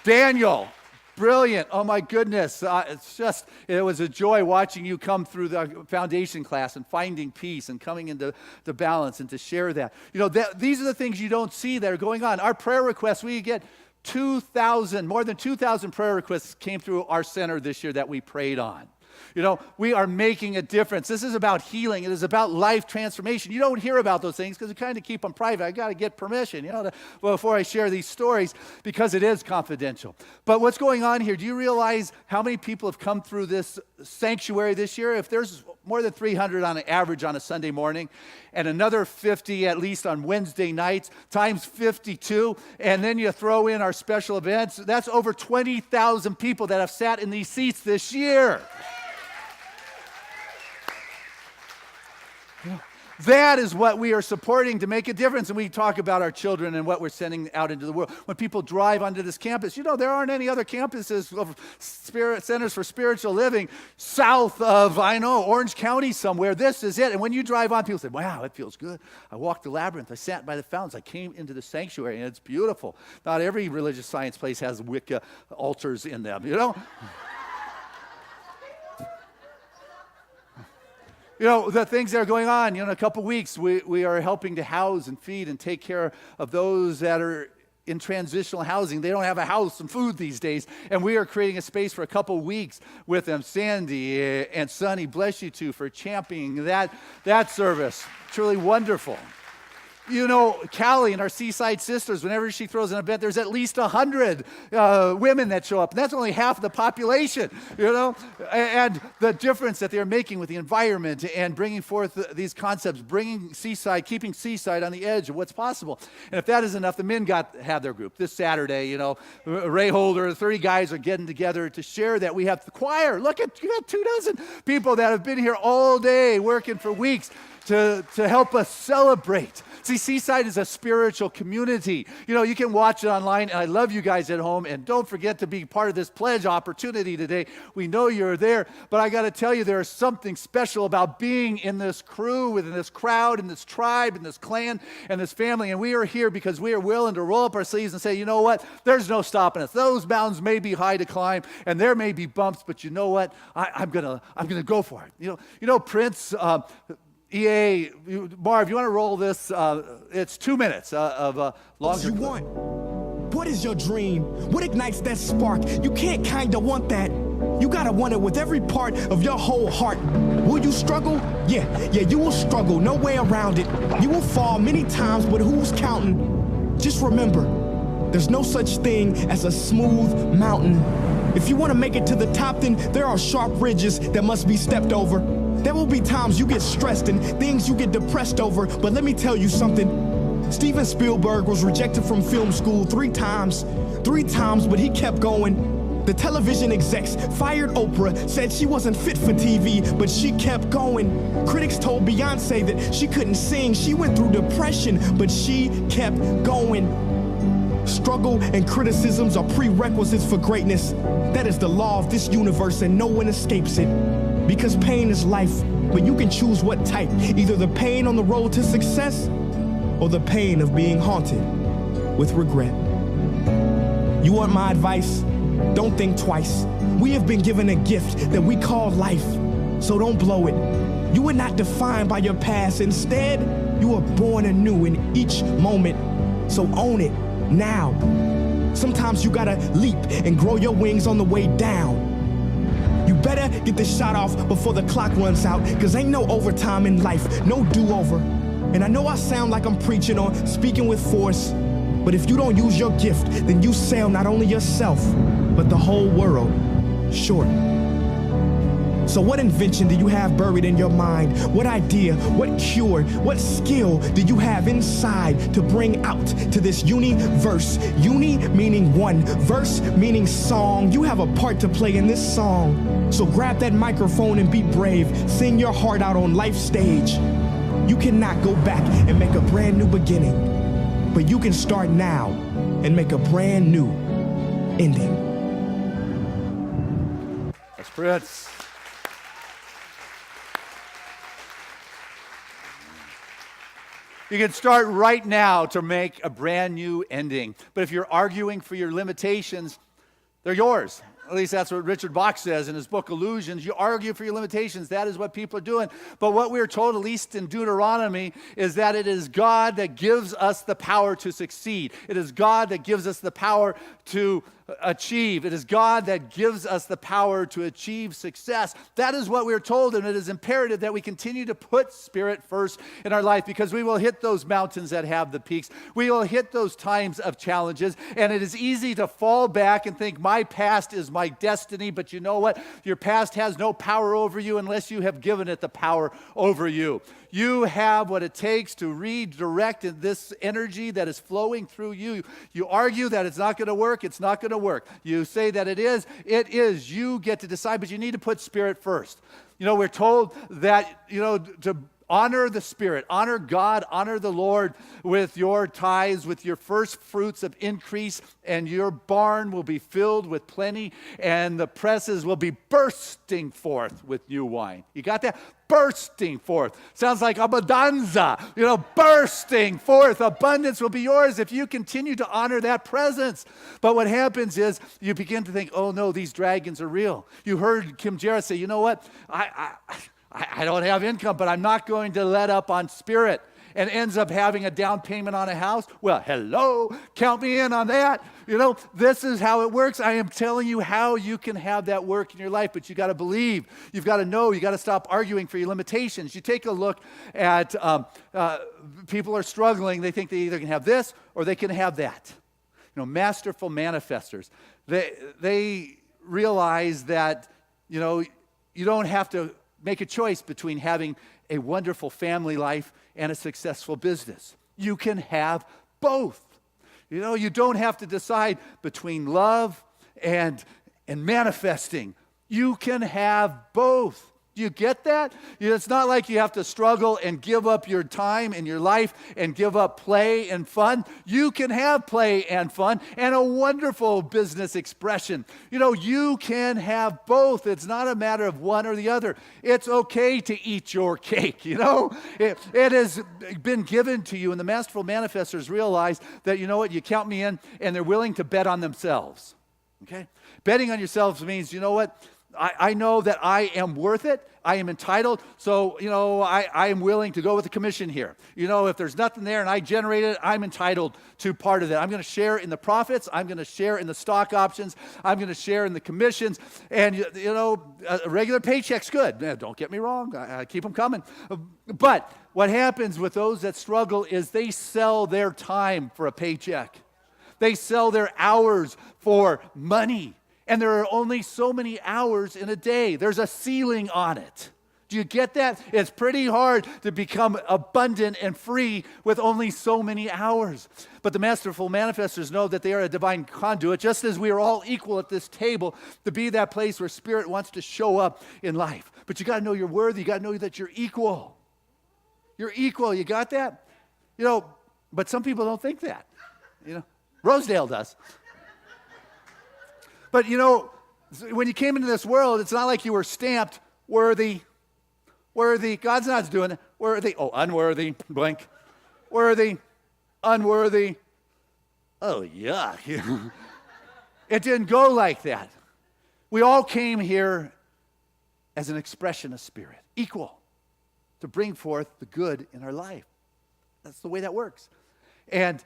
Daniel. Brilliant. Oh, my goodness. It was a joy watching you come through the foundation class and finding peace and coming into the balance and to share that. These are the things you don't see that are going on. Our prayer requests, we get more than 2,000 prayer requests came through our center this year that we prayed on. We are making a difference. This is about healing. It is about life transformation. You don't hear about those things because we kind of keep them private. I got to get permission, before I share these stories because it is confidential. But what's going on here? Do you realize how many people have come through this sanctuary this year? If there's more than 300 on an average on a Sunday morning, and another 50 at least on Wednesday nights, times 52, and then you throw in our special events, that's over 20,000 people that have sat in these seats this year. That is what we are supporting to make a difference. And we talk about our children and what we're sending out into the world. When people drive onto this campus, there aren't any other campuses of centers for spiritual living south of, Orange County somewhere. This is it. And when you drive on, people say, wow, it feels good. I walked the labyrinth. I sat by the fountains. I came into the sanctuary, and it's beautiful. Not every religious science place has Wicca altars in them, The things that are going on, in a couple weeks, we are helping to house and feed and take care of those that are in transitional housing. They don't have a house and food these days, and we are creating a space for a couple weeks with them. Sandy and Sonny, bless you two for championing that service. Truly wonderful. Callie and our Seaside sisters, whenever she throws an event, there's at least 100 women that show up. And that's only half of the population, And the difference that they're making with the environment and bringing forth these concepts, keeping Seaside on the edge of what's possible. And if that isn't enough, the men have their group. This Saturday, Ray Holder, 30 guys are getting together to share that. We have the choir. Look, you got 24 people that have been here all day working for weeks to help us celebrate. See, Seaside is a spiritual community. You can watch it online, and I love you guys at home, and don't forget to be part of this pledge opportunity today. We know you're there, but I got to tell you, there is something special about being in this crew, within this crowd, in this tribe, in this clan, and this family, and we are here because we are willing to roll up our sleeves and say, you know what, there's no stopping us. Those mountains may be high to climb, and there may be bumps, but you know what, I'm gonna go for it. Prince, EA, Marv, you want to roll this? It's 2 minutes of longer. What you want? What is your dream? What ignites that spark? You can't kinda want that. You gotta want it with every part of your whole heart. Will you struggle? Yeah, you will struggle. No way around it. You will fall many times, but who's counting? Just remember, there's no such thing as a smooth mountain. If you want to make it to the top, then there are sharp ridges that must be stepped over. There will be times you get stressed and things you get depressed over, but let me tell you something. Steven Spielberg was rejected from film school 3 times, but he kept going. The television execs fired Oprah, said she wasn't fit for TV, but she kept going. Critics told Beyonce that she couldn't sing, she went through depression, but she kept going. Struggle and criticisms are prerequisites for greatness. That is the law of this universe, and no one escapes it. Because pain is life, but you can choose what type. Either the pain on the road to success, or the pain of being haunted with regret. You want my advice? Don't think twice. We have been given a gift that we call life, so don't blow it. You were not defined by your past. Instead, you were born anew in each moment, so own it now. Sometimes you gotta leap and grow your wings on the way down. You better get this shot off before the clock runs out, cause ain't no overtime in life, no do-over. And I know I sound like I'm preaching or speaking with force, but if you don't use your gift, then you sell not only yourself, but the whole world short. So what invention do you have buried in your mind? What idea, what cure, what skill do you have inside to bring out to this universe? Uni meaning one, verse meaning song. You have a part to play in this song. So grab that microphone and be brave. Sing your heart out on life's stage. You cannot go back and make a brand new beginning, but you can start now and make a brand new ending. That's Prince. You can start right now to make a brand new ending. But if you're arguing for your limitations, they're yours. At least that's what Richard Bach says in his book, Illusions. You argue for your limitations. That is what people are doing. But what we're told, at least in Deuteronomy, is that it is God that gives us the power to succeed. It is God that gives us the power to achieve. It is God that gives us the power to achieve success. That is what we're told, and it is imperative that we continue to put Spirit first in our life, because we will hit those mountains that have the peaks. We will hit those times of challenges, and it is easy to fall back and think, my past is my destiny, but you know what? Your past has no power over you unless you have given it the power over you. You have what it takes to redirect this energy that is flowing through you. You argue that it's not going to work. It's not going to work. You say that it is. It is. You get to decide, but you need to put Spirit first. We're told that, to honor the Spirit, honor God, honor the Lord with your tithes, with your first fruits of increase, and your barn will be filled with plenty, and the presses will be bursting forth with new wine. You got that? Bursting forth. Sounds like abundanza, bursting forth. Abundance will be yours if you continue to honor that presence. But what happens is you begin to think, oh no, these dragons are real. You heard Kim Jarrett say, you know what? I don't have income, but I'm not going to let up on spirit, and ends up having a down payment on a house. Well, hello, count me in on that. This is how it works. I am telling you how you can have that work in your life, but you got to believe. You've got to know. You got to stop arguing for your limitations. You take a look at people are struggling. They think they either can have this or they can have that. Masterful manifestors. They realize that, you don't have to make a choice between having a wonderful family life and a successful business. You can have both. You don't have to decide between love and manifesting. You can have both. Do you get that? It's not like you have to struggle and give up your time and your life and give up play and fun. You can have play and fun and a wonderful business expression. You can have both. It's not a matter of one or the other. It's okay to eat your cake, It has been given to you, and the masterful manifestors realize that, you count me in, and they're willing to bet on themselves, okay? Betting on yourselves means, I know that I am worth it. I am entitled. So, I am willing to go with the commission here. If there's nothing there and I generate it, I'm entitled to part of it. I'm going to share in the profits. I'm going to share in the stock options. I'm going to share in the commissions. And, a regular paycheck's good. Don't get me wrong. I keep them coming. But what happens with those that struggle is they sell their time for a paycheck. They sell their hours for money. And there are only so many hours in a day. There's a ceiling on it. Do you get that? It's pretty hard to become abundant and free with only so many hours. But the masterful manifestors know that they are a divine conduit, just as we are all equal at this table, to be that place where Spirit wants to show up in life. But you got to know you're worthy. You got to know that you're equal. You're equal. You got that? But some people don't think that. Rosedale does. But, when you came into this world, it's not like you were stamped worthy. Worthy. God's not doing it. Worthy. Oh, unworthy. Blank. Worthy. Unworthy. Oh, yuck. It didn't go like that. We all came here as an expression of Spirit, equal, to bring forth the good in our life. That's the way that works. And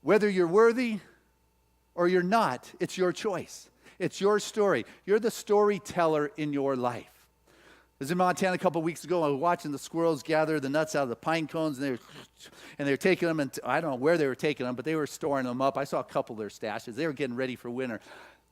whether you're worthy or you're not, it's your choice. It's your story. You're the storyteller in your life. I was in Montana a couple of weeks ago. I was watching the squirrels gather the nuts out of the pine cones, and they were taking them, and I don't know where they were taking them, but they were storing them up. I saw a couple of their stashes. They were getting ready for winter.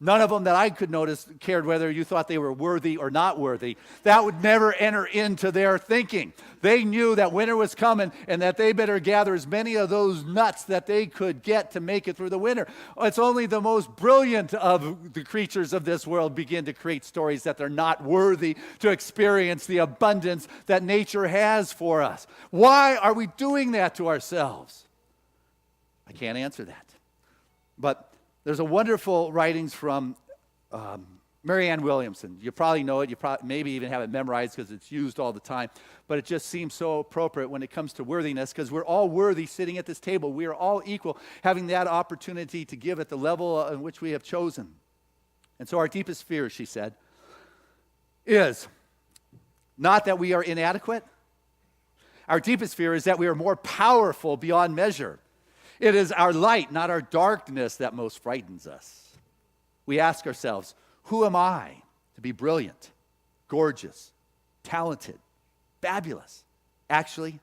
None of them that I could notice cared whether you thought they were worthy or not worthy. That would never enter into their thinking. They knew that winter was coming and that they better gather as many of those nuts that they could get to make it through the winter. It's only the most brilliant of the creatures of this world begin to create stories that they're not worthy to experience the abundance that nature has for us. Why are we doing that to ourselves? I can't answer that. But there's a wonderful writings from Marianne Williamson. You probably know it. You maybe even have it memorized because it's used all the time. But it just seems so appropriate when it comes to worthiness, because we're all worthy sitting at this table. We are all equal, having that opportunity to give at the level in which we have chosen. And so our deepest fear, she said, is not that we are inadequate. Our deepest fear is that we are more powerful beyond measure. It is our light, not our darkness, that most frightens us. We ask ourselves, who am I to be brilliant, gorgeous, talented, fabulous? Actually,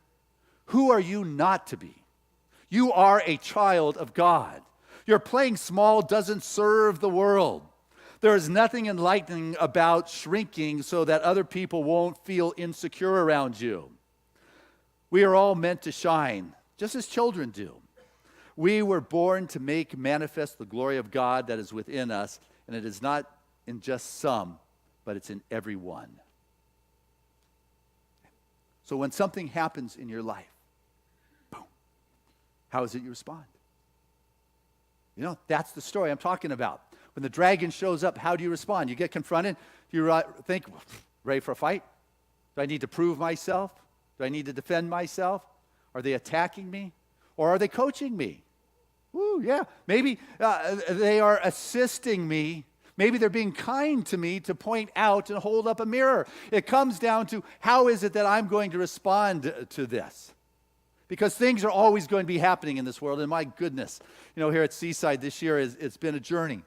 who are you not to be? You are a child of God. Your playing small doesn't serve the world. There is nothing enlightening about shrinking so that other people won't feel insecure around you. We are all meant to shine, just as children do. We were born to make manifest the glory of God that is within us, and it is not in just some, but it's in every one. So when something happens in your life, boom, how is it you respond? That's the story I'm talking about. When the dragon shows up, how do you respond? You get confronted. You think, ready for a fight? Do I need to prove myself? Do I need to defend myself? Are they attacking me? Or are they coaching me? Woo, yeah. Maybe they are assisting me, Maybe they're being kind to me to point out and hold up a mirror. It comes down to how is it that I'm going to respond to this? Because things are always going to be happening in this world. And my goodness, here at Seaside this year, it's been a journey.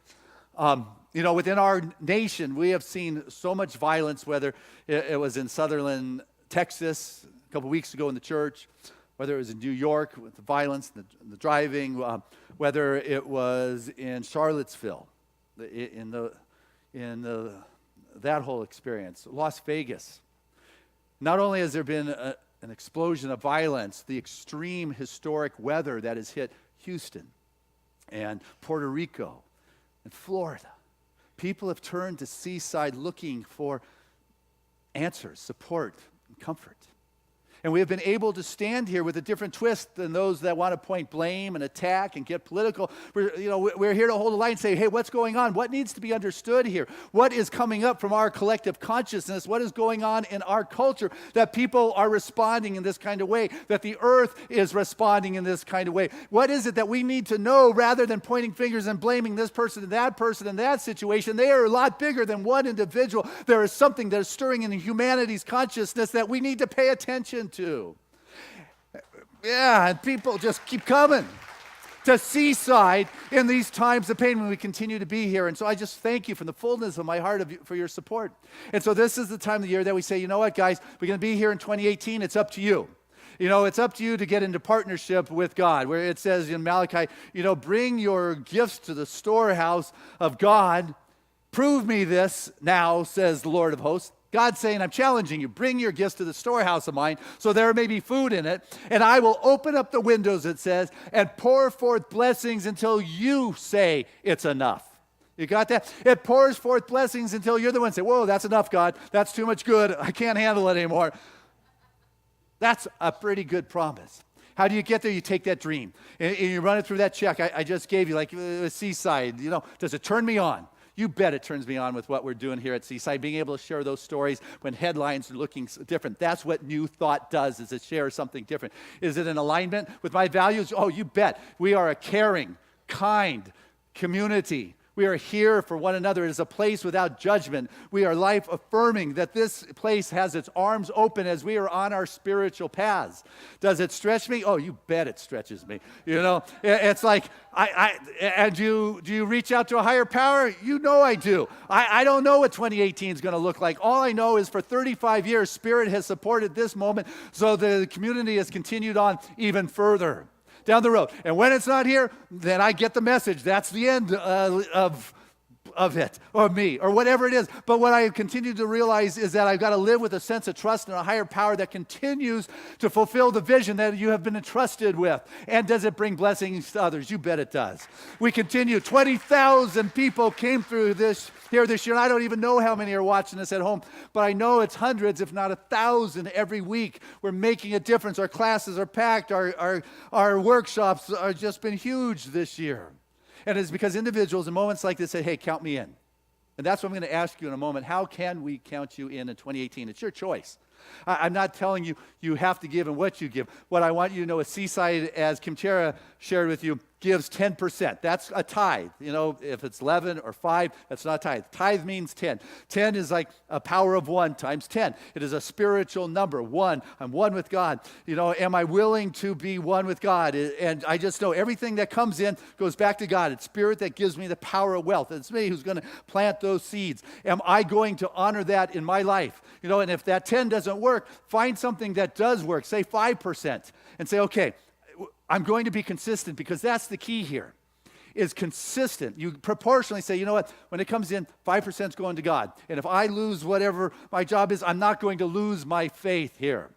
Within our nation, we have seen so much violence, whether it was in Sutherland, Texas, a couple weeks ago in the church, whether it was in New York with the violence, the driving, whether it was in Charlottesville, that whole experience, Las Vegas. Not only has there been an explosion of violence, the extreme historic weather that has hit Houston and Puerto Rico and Florida. People have turned to Seaside looking for answers, support, and comfort. And we have been able to stand here with a different twist than those that want to point blame and attack and get political. We're here to hold the line and say, hey, what's going on? What needs to be understood here? What is coming up from our collective consciousness? What is going on in our culture that people are responding in this kind of way, that the earth is responding in this kind of way? What is it that we need to know rather than pointing fingers and blaming this person and that situation? They are a lot bigger than one individual. There is something that is stirring in humanity's consciousness that we need to pay attention to. Yeah, and people just keep coming to Seaside in these times of pain when we continue to be here. And so I just thank you from the fullness of my heart for your support. And so this is the time of the year that we say, you know what, guys, we're going to be here in 2018. It's up to you. It's up to you to get into partnership with God, where it says in Malachi, bring your gifts to the storehouse of God. Prove me this now, says the Lord of hosts. God's saying, I'm challenging you. Bring your gifts to the storehouse of mine so there may be food in it. And I will open up the windows, it says, and pour forth blessings until you say it's enough. You got that? It pours forth blessings until you're the one saying, whoa, that's enough, God. That's too much good. I can't handle it anymore. That's a pretty good promise. How do you get there? You take that dream and you run it through that check I just gave you, like Seaside. Does it turn me on? You bet it turns me on with what we're doing here at Seaside, being able to share those stories when headlines are looking different. That's what New Thought does, is it shares something different. Is it in alignment with my values? Oh, you bet. We are a caring, kind community. We are here for one another. It is a place without judgment. We are life affirming that this place has its arms open as we are on our spiritual paths. Does it stretch me? Oh, you bet it stretches me. It's like, and do you reach out to a higher power? I do. I don't know what 2018 is going to look like. All I know is for 35 years, Spirit has supported this moment, so the community has continued on even further down the road. And when it's not here, then I get the message. That's the end of it, or me, or whatever it is. But what I continue to realize is that I've got to live with a sense of trust in a higher power that continues to fulfill the vision that you have been entrusted with. And does it bring blessings to others? You bet it does. We continue. 20,000 people came through this year, and I don't even know how many are watching this at home, but I know it's hundreds, if not 1,000 every week. We're making a difference. Our classes are packed. Our workshops are just been huge this year. And it's because individuals in moments like this say, hey, count me in. And that's what I'm going to ask you in a moment. How can we count you in 2018? It's your choice. I'm not telling you you have to give and what you give. What I want you to know is Seaside, as Kim Chera shared with you, gives 10%. That's a tithe. If it's 11 or 5, that's not a tithe. Tithe means 10. 10 is like a power of 1 times 10. It is a spiritual number. 1, I'm one with God. Am I willing to be one with God? And I just know everything that comes in goes back to God. It's Spirit that gives me the power of wealth. It's me who's going to plant those seeds. Am I going to honor that in my life? And if that 10 doesn't work, find something that does work. Say 5% and say, okay, I'm going to be consistent, because that's the key here, is consistent. You proportionally say, you know what, when it comes in, 5% is going to God. And if I lose whatever my job is, I'm not going to lose my faith here.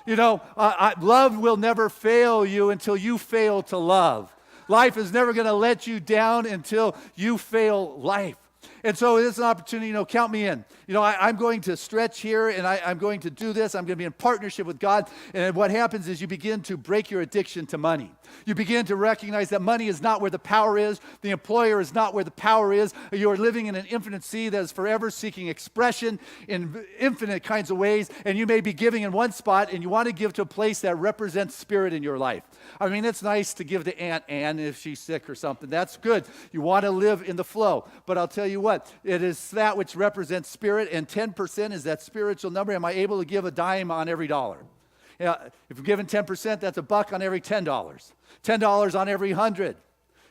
Love will never fail you until you fail to love. Life is never going to let you down until you fail life. And so it's an opportunity, count me in. I'm going to stretch here, and I'm going to do this. I'm going to be in partnership with God. And what happens is you begin to break your addiction to money. You begin to recognize that money is not where the power is. The employer is not where the power is. You are living in an infinite sea that is forever seeking expression in infinite kinds of ways. And you may be giving in one spot, and you want to give to a place that represents Spirit in your life. I mean, it's nice to give to Aunt Ann if she's sick or something. That's good. You want to live in the flow. But I'll tell you what, what? It is that which represents spirit, and 10% is that spiritual number. Am I able to give a dime on every dollar? If you're giving 10%, that's $1 on every $10. $10 on every 100.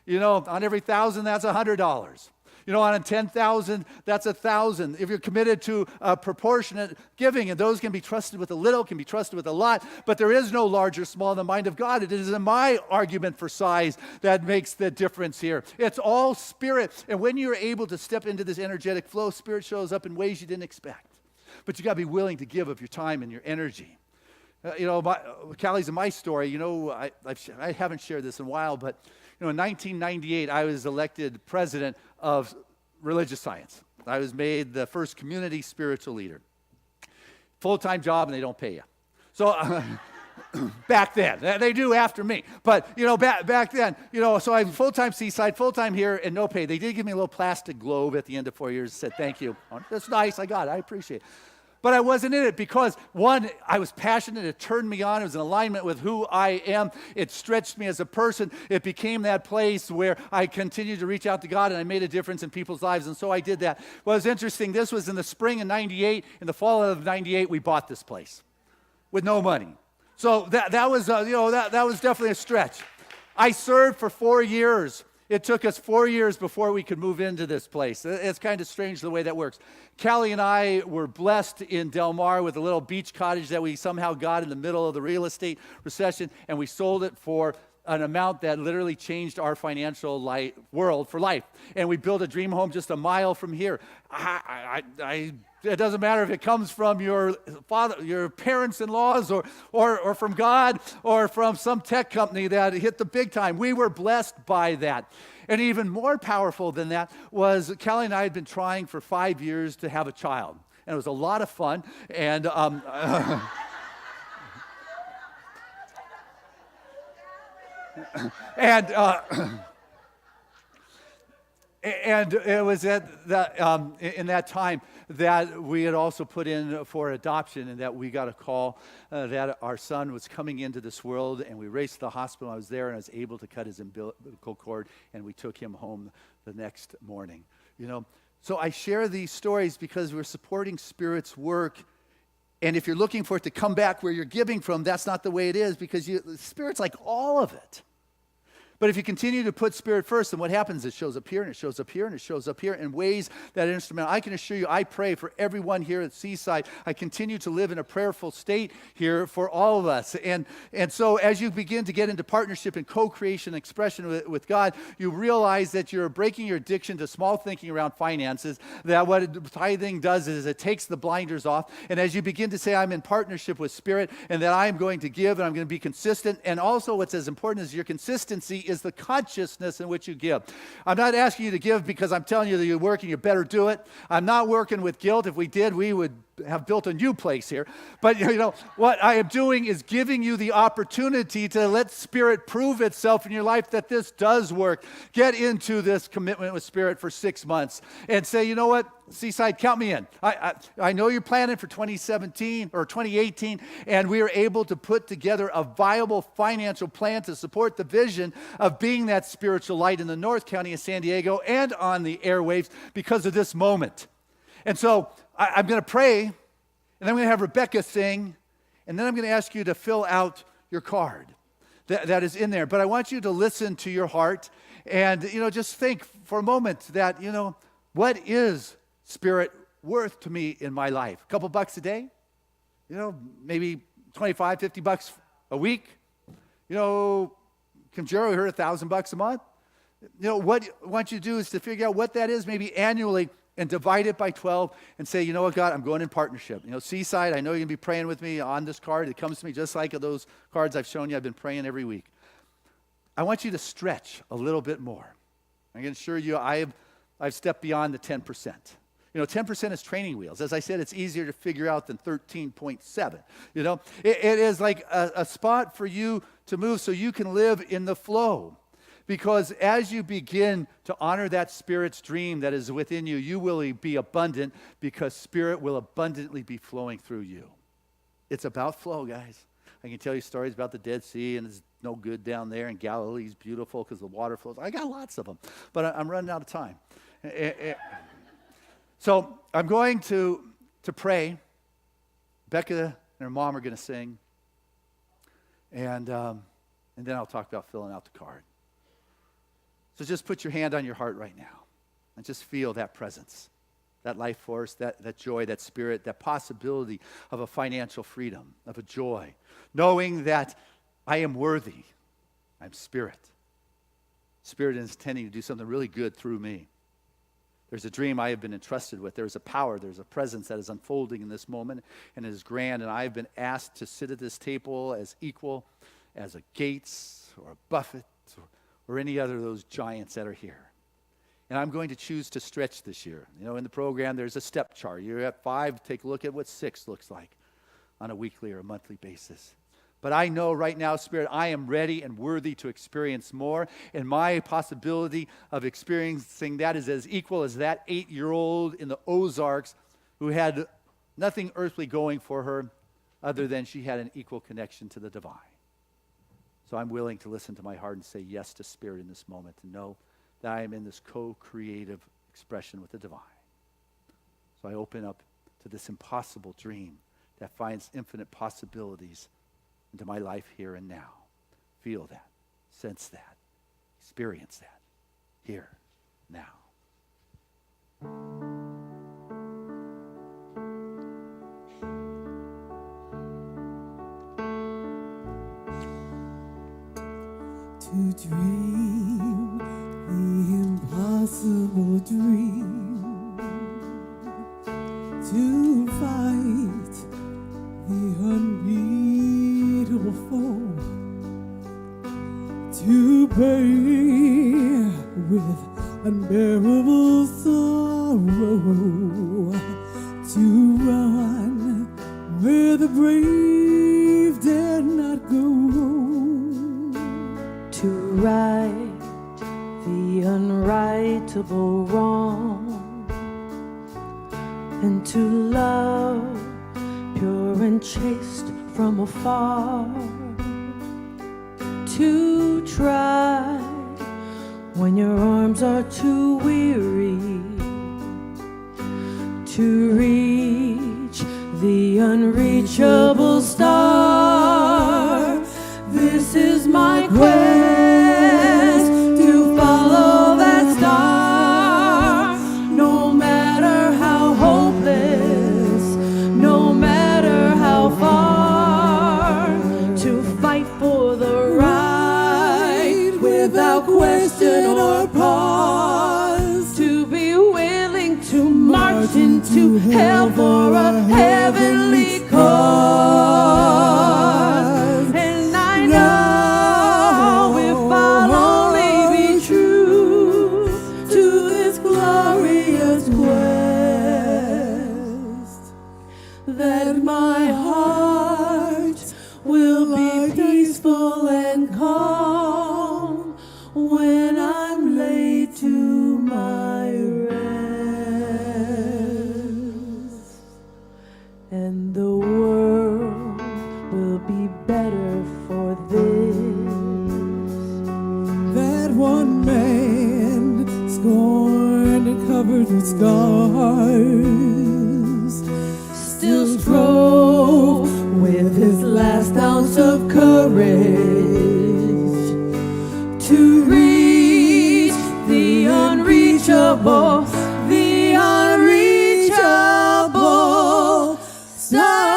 On every 1,000, that's $100. On 10,000, that's 1,000. If you're committed to proportionate giving, and those can be trusted with a little, can be trusted with a lot, but there is no large or small in the mind of God. It isn't my argument for size that makes the difference here. It's all spirit. And when you're able to step into this energetic flow, spirit shows up in ways you didn't expect. But you got to be willing to give of your time and your energy. Callie's in my story, I haven't shared this in a while, but in 1998, I was elected president of religious science. I was made the first community spiritual leader. Full-time job, and they don't pay you. So back then, they do after me. But, back then, so I'm full-time Seaside, full-time here, and no pay. They did give me a little plastic globe at the end of 4 years and said, thank you. That's nice, I got it, I appreciate it. But I wasn't in it because, one, I was passionate. It turned me on. It was in alignment with who I am. It stretched me as a person. It became that place where I continued to reach out to God, and I made a difference in people's lives, and so I did that. Well, it's interesting. This was in the spring of 98. In the fall of 98, we bought this place with no money. So that was definitely a stretch. I served for 4 years. It took us 4 years before we could move into this place. It's kind of strange the way that works. Callie and I were blessed in Del Mar with a little beach cottage that we somehow got in the middle of the real estate recession, and we sold it for an amount that literally changed our financial world for life. And we built a dream home just a mile from here. It doesn't matter if it comes from your father, your parents-in-laws, or from God, or from some tech company that hit the big time. We were blessed by that. And even more powerful than that was Kelly and I had been trying for 5 years to have a child. And it was a lot of fun. And and it was at that in that time that we had also put in for adoption, and that we got a call that our son was coming into this world, and we raced to the hospital. I was there, and I was able to cut his umbilical cord, and we took him home the next morning. So I share these stories because we're supporting Spirit's work. And if you're looking for it to come back where you're giving from, that's not the way it is, because Spirit's like all of it. But if you continue to put Spirit first, then what happens? It shows up here, and it shows up here, and it shows up here in ways that instrumental. I can assure you, I pray for everyone here at Seaside. I continue to live in a prayerful state here for all of us. And so as you begin to get into partnership and co-creation expression with God, you realize that you're breaking your addiction to small thinking around finances, that what tithing does is it takes the blinders off. And as you begin to say, I'm in partnership with Spirit, and that I'm going to give, and I'm going to be consistent. And also what's as important as your consistency is the consciousness in which you give. I'm not asking you to give because I'm telling you that you're working, you better do it. I'm not working with guilt. If we did, we would have built a new place here. But what I am doing is giving you the opportunity to let Spirit prove itself in your life that this does work. Get into this commitment with Spirit for 6 months and say, you know what, Seaside, count me in. I know you're planning for 2017 or 2018, and we are able to put together a viable financial plan to support the vision of being that spiritual light in the North County of San Diego and on the airwaves because of this moment. And so I'm going to pray, and then I'm going to have Rebecca sing, and then I'm going to ask you to fill out your card that is in there. But I want you to listen to your heart and, just think for a moment that, what is Spirit worth to me in my life? A couple bucks a day? Maybe 25, 50 bucks a week? Kim Jero heard $1,000 a month? What I want you to do is to figure out what that is, maybe annually, and divide it by 12 and say, you know what, God, I'm going in partnership. Seaside, I know you're going to be praying with me on this card. It comes to me just like those cards I've shown you. I've been praying every week. I want you to stretch a little bit more. I can assure you I've stepped beyond the 10%. 10% is training wheels. As I said, it's easier to figure out than 13.7. It is like a spot for you to move so you can live in the flow. Because as you begin to honor that Spirit's dream that is within you, you will be abundant because Spirit will abundantly be flowing through you. It's about flow, guys. I can tell you stories about the Dead Sea, and it's no good down there, and Galilee's beautiful because the water flows. I got lots of them, but I'm running out of time. So I'm going to pray. Becca and her mom are going to sing. And then I'll talk about filling out the card. So just put your hand on your heart right now and just feel that presence, that life force, that joy, that spirit, that possibility of a financial freedom, of a joy, knowing that I am worthy. I'm spirit. Spirit is intending to do something really good through me. There's a dream I have been entrusted with. There's a power, there's a presence that is unfolding in this moment, and it is grand, and I have been asked to sit at this table as equal as a Gates or a Buffett or any other of those giants that are here. And I'm going to choose to stretch this year. You know, in the program, there's a step chart. You're at 5, take a look at what 6 looks like on a weekly or a monthly basis. But I know right now, Spirit, I am ready and worthy to experience more. And my possibility of experiencing that is as equal as that 8-year-old in the Ozarks who had nothing earthly going for her other than she had an equal connection to the divine. So I'm willing to listen to my heart and say yes to Spirit in this moment, to know that I am in this co-creative expression with the divine. So I open up to this impossible dream that finds infinite possibilities into my life here and now. Feel that, sense that, experience that, here, now. To dream the impossible dream, to fight the unbeatable foe, to bear with unbearable sorrow, to run where the brave dare not go, to right the unrightable wrong, and to love pure and chaste from afar, to try when your arms are too weary, to reach the unreachable star. This is my quest, to follow that star, no matter how hopeless, no matter how far, to fight for the right without question or pause, to be willing to march into hell for a heavenly cause. And I know if I'll only be true to this glorious quest, that my heart will be peaceful and calm when I'm laid to my rest, and the world will be better for this. that one man scorned and covered with scars Still strove with his last ounce of courage to reach the unreachable, the unreachable star.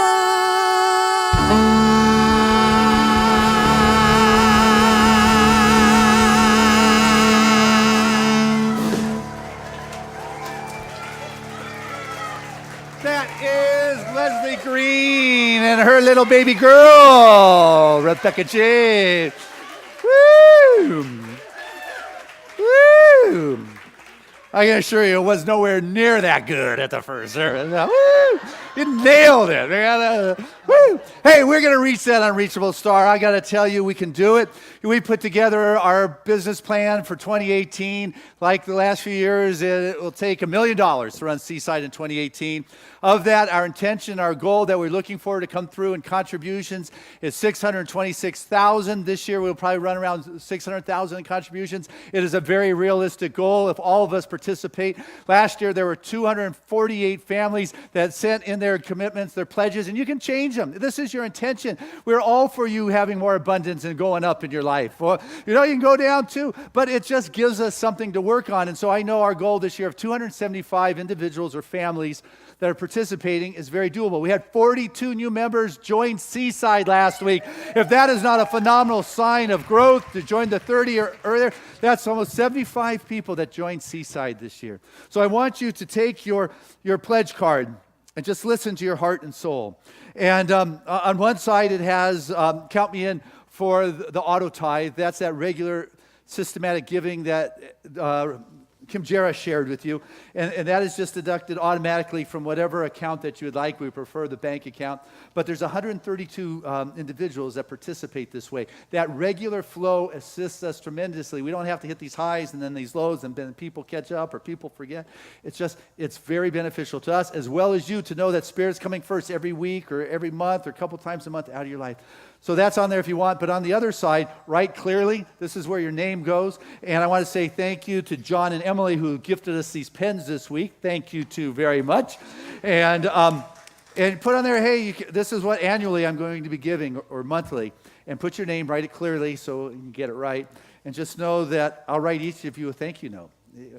That is Leslie Green and her little baby girl, Rebecca J. Woo! Woo! I can assure you it was nowhere near that good at the first service. Woo! You nailed it. Woo! Hey, we're going to reach that unreachable star. I got to tell you, we can do it. We put together our business plan for 2018. Like the last few years, it will take $1 million to run Seaside in 2018. Of that, our intention, our goal that we're looking for to come through in contributions is $626,000. This year, we'll probably run around $600,000 in contributions. It is a very realistic goal. If all of us participate participate. Last year, there were 248 families that sent in their commitments, their pledges, and you can change them. This is your intention. We're all for you having more abundance and going up in your life. Well, you can go down too, but it just gives us something to work on. And so I know our goal this year of 275 individuals or families that are participating is very doable. We had 42 new members join Seaside last week. If that is not a phenomenal sign of growth to join the 30 or earlier, that's almost 75 people that joined Seaside this year. So I want you to take your pledge card and just listen to your heart and soul. And on one side it has count me in for the auto tithe. That's that regular systematic giving that Kim Jarrah shared with you, and that is just deducted automatically from whatever account that you would like. We prefer the bank account, but there's 132 individuals that participate this way. That regular flow assists us tremendously. We don't have to hit these highs and then these lows, and then people catch up or people forget. It's very beneficial to us as well as you to know that Spirit's coming first every week or every month or a couple times a month out of your life. So that's on there if you want. But on the other side, write clearly. This is where your name goes. And I want to say thank you to John and Emily who gifted us these pens this week. Thank you two very much. And put on there, hey, this is what annually I'm going to be giving or monthly. And put your name, write it clearly so you can get it right. And just know that I'll write each of you a thank you note.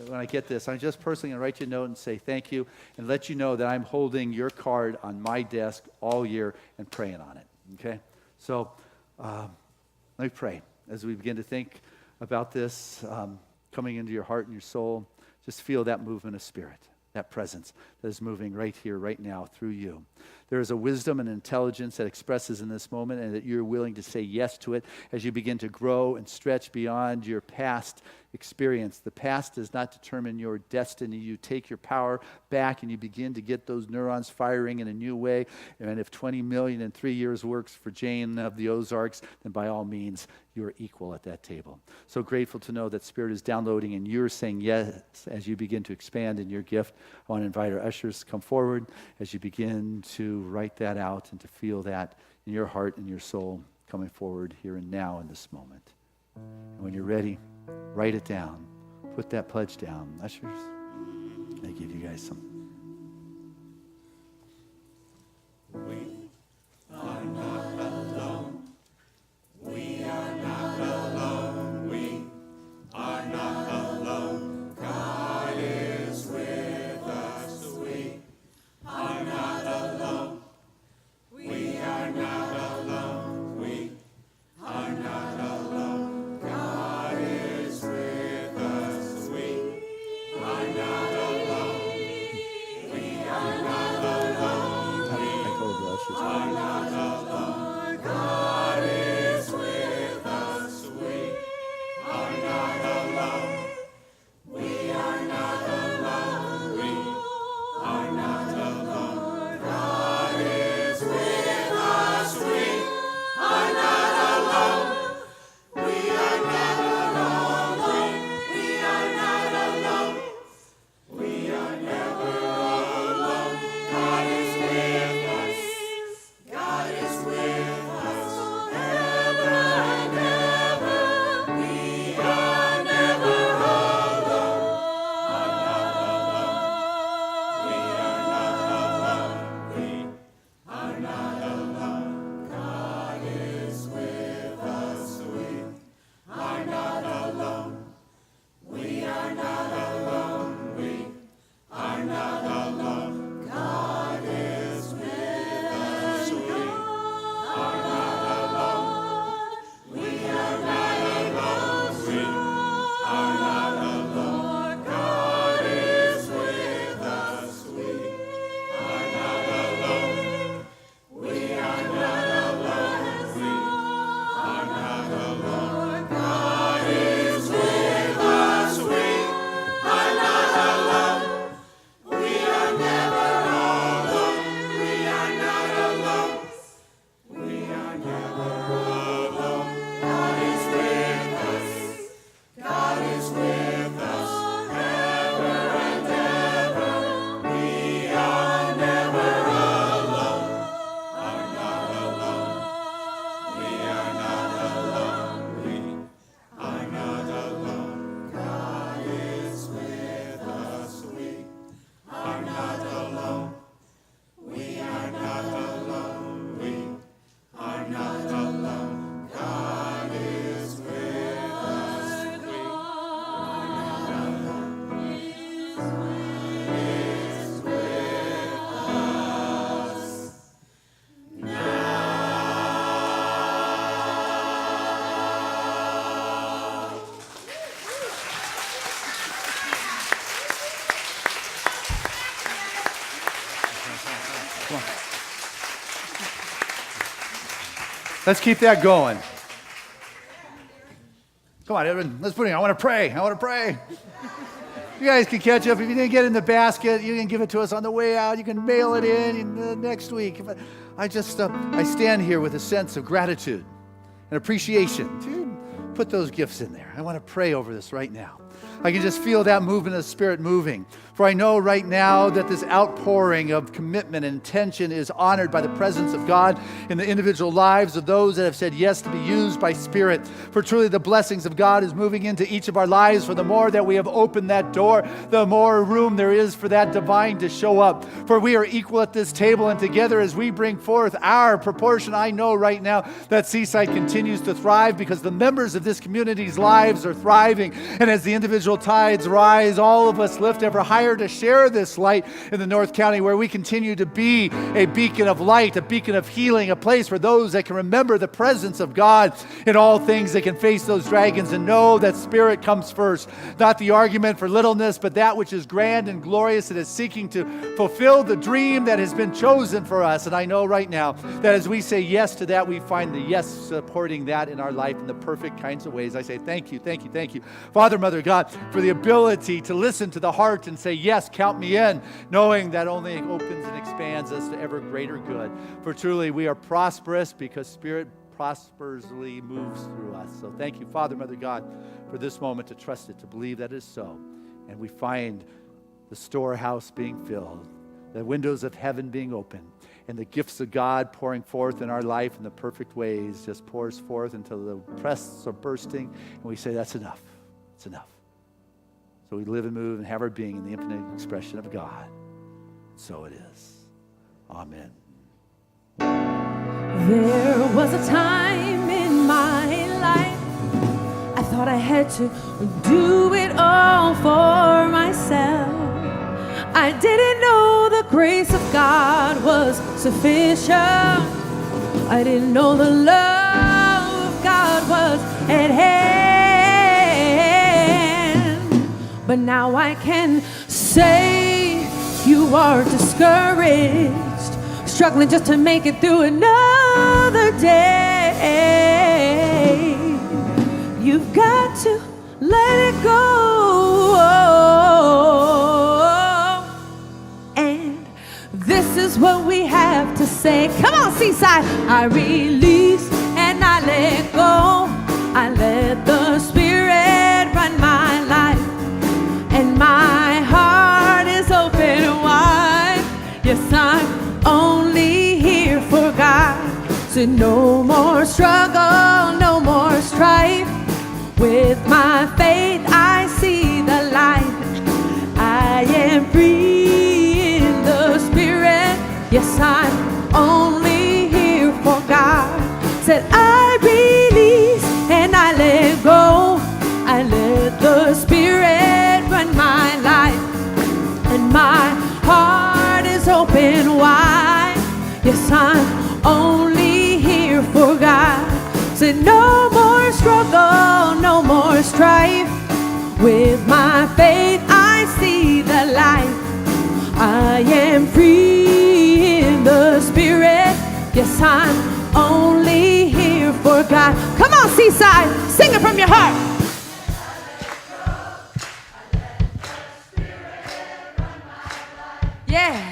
When I get this, I'm just personally going to write you a note and say thank you and let you know that I'm holding your card on my desk all year and praying on it. Okay? So let me pray as we begin to think about this coming into your heart and your soul. Just feel that movement of Spirit, that presence that is moving right here, right now through you. There is a wisdom and intelligence that expresses in this moment and that you're willing to say yes to it as you begin to grow and stretch beyond your past experience. The past does not determine your destiny. You take your power back and you begin to get those neurons firing in a new way. And if 20 million in 3 years works for Jane of the Ozarks, then by all means, you're equal at that table. So grateful to know that Spirit is downloading and you're saying yes as you begin to expand in your gift. I want to invite our ushers to come forward as you begin to write that out and to feel that in your heart and your soul coming forward here and now in this moment. And when you're ready, write it down. Put that pledge down. Ushers, I give you guys some. Let's keep that going. Come on, Edwin, let's put it in. I want to pray. You guys can catch up. If you didn't get in the basket, you can give it to us on the way out. You can mail it in next week. I stand here with a sense of gratitude and appreciation. Dude, put those gifts in there. I want to pray over this right now. I can just feel that movement of the Spirit moving. For I know right now that this outpouring of commitment and intention is honored by the presence of God in the individual lives of those that have said yes to be used by Spirit. For truly the blessings of God is moving into each of our lives. For the more that we have opened that door, the more room there is for that divine to show up. For we are equal at this table, and together as we bring forth our proportion, I know right now that Seaside continues to thrive because the members of this community's lives are thriving. And as the individual tides rise, all of us lift ever higher to share this light in the North County, where we continue to be a beacon of light, a beacon of healing, a place for those that can remember the presence of God in all things. They can face those dragons and know that Spirit comes first. Not the argument for littleness, but that which is grand and glorious and is seeking to fulfill the dream that has been chosen for us. And I know right now that as we say yes to that, we find the yes supporting that in our life in the perfect kinds of ways. I say thank you, thank you, thank you, Father, Mother, God, for the ability to listen to the heart and say, yes, count me in, knowing that only opens and expands us to ever greater good. For truly we are prosperous because Spirit prosperously moves through us. So thank you, Father, Mother, God, for this moment to trust it, to believe that is so. And we find the storehouse being filled, the windows of heaven being opened, and the gifts of God pouring forth in our life in the perfect ways just pours forth until the press are bursting, and we say, that's enough. It's enough. So we live and move and have our being in the infinite expression of God. So it is. Amen. There was a time in my life I thought I had to do it all for myself. I didn't know the grace of God was sufficient. I didn't know the love of God was at hand. But now I can say you are discouraged, struggling just to make it through another day. You've got to let it go. And this is what we have to say. Come on, Seaside. I release and I let go. I let the Spirit run my life. And my heart is open wide. Yes, I'm only here for God. So no more struggle, no more strife. With my faith I see the light. I am free in the Spirit. Yes, I'm only here for God. Said I release and I let go. I let the Spirit run my life. And my heart is open wide. Yes, I'm only here for God. Said no more struggle, no more strife. With my faith I see the light. I am free in the Spirit. Yes, I'm only here for God. Come on, Seaside, sing it from your heart. Yeah.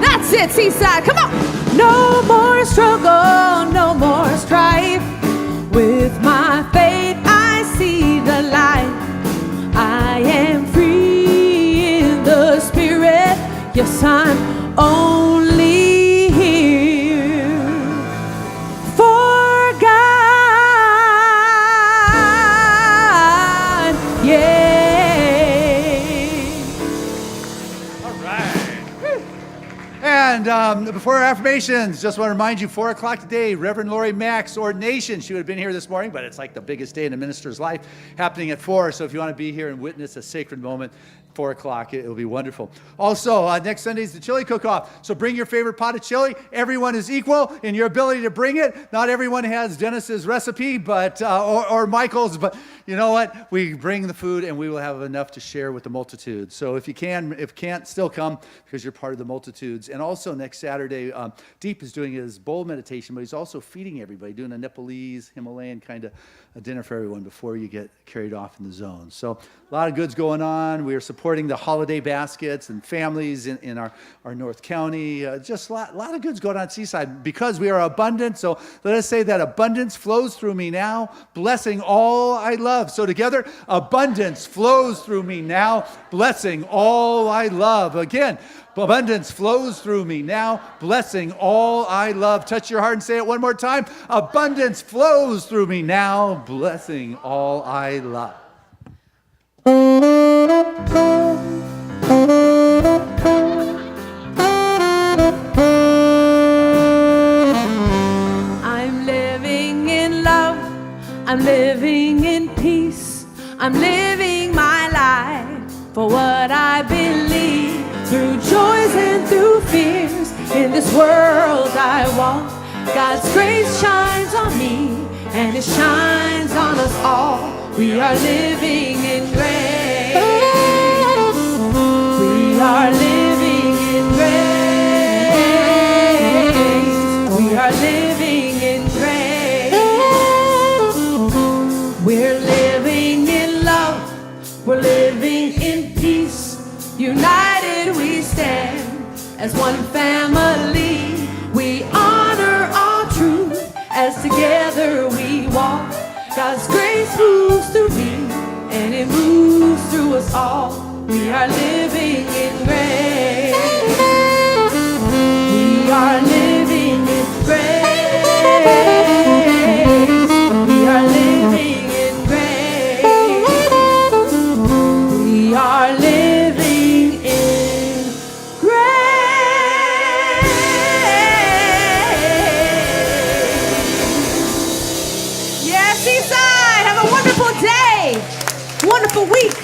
That's it, Seaside. Come on. No more struggle, no more strife. With my faith, I see the light. I am free in the Spirit. Yes, I'm only here for God. Yeah. All right. And before our affirmations, just want to remind you, 4 o'clock today, Reverend Lori Mack's ordination. She would have been here this morning, but it's like the biggest day in a minister's life, happening at 4. So if you want to be here and witness a sacred moment, 4 o'clock. It'll be wonderful. Also, next Sunday is the chili cook-off. So bring your favorite pot of chili. Everyone is equal in your ability to bring it. Not everyone has Dennis's recipe, but or Michael's, but you know what? We bring the food, and we will have enough to share with the multitude. So if you can, if can't, still come because you're part of the multitudes. And also next Saturday, Deep is doing his bowl meditation, but he's also feeding everybody, doing a Nepalese, Himalayan kind of a dinner for everyone before you get carried off in the zone. So a lot of goods going on. We are supporting the holiday baskets and families in our North County. Just a lot of goods going on at Seaside because we are abundant. So let us say that abundance flows through me now, blessing all I love. So together, abundance flows through me now, blessing all I love. Again, abundance flows through me now, blessing all I love. Touch your heart and say it one more time. Abundance flows through me now, blessing all I love. I'm living in love. I'm living in peace. I'm living my life for what I believe. Through joys and through fears, in this world I walk. God's grace shines on me, and it shines on us all. We are living in grace. We are living in grace. We are living in grace. We're living in love. We're living in peace. United we stand as one family. We honor our truth as together we walk. God's grace moves through me, and it moves through us all. We are living in grace. We are living in grace. We are living in grace. We are living in grace. Yes, Seaside, have a wonderful day, wonderful week.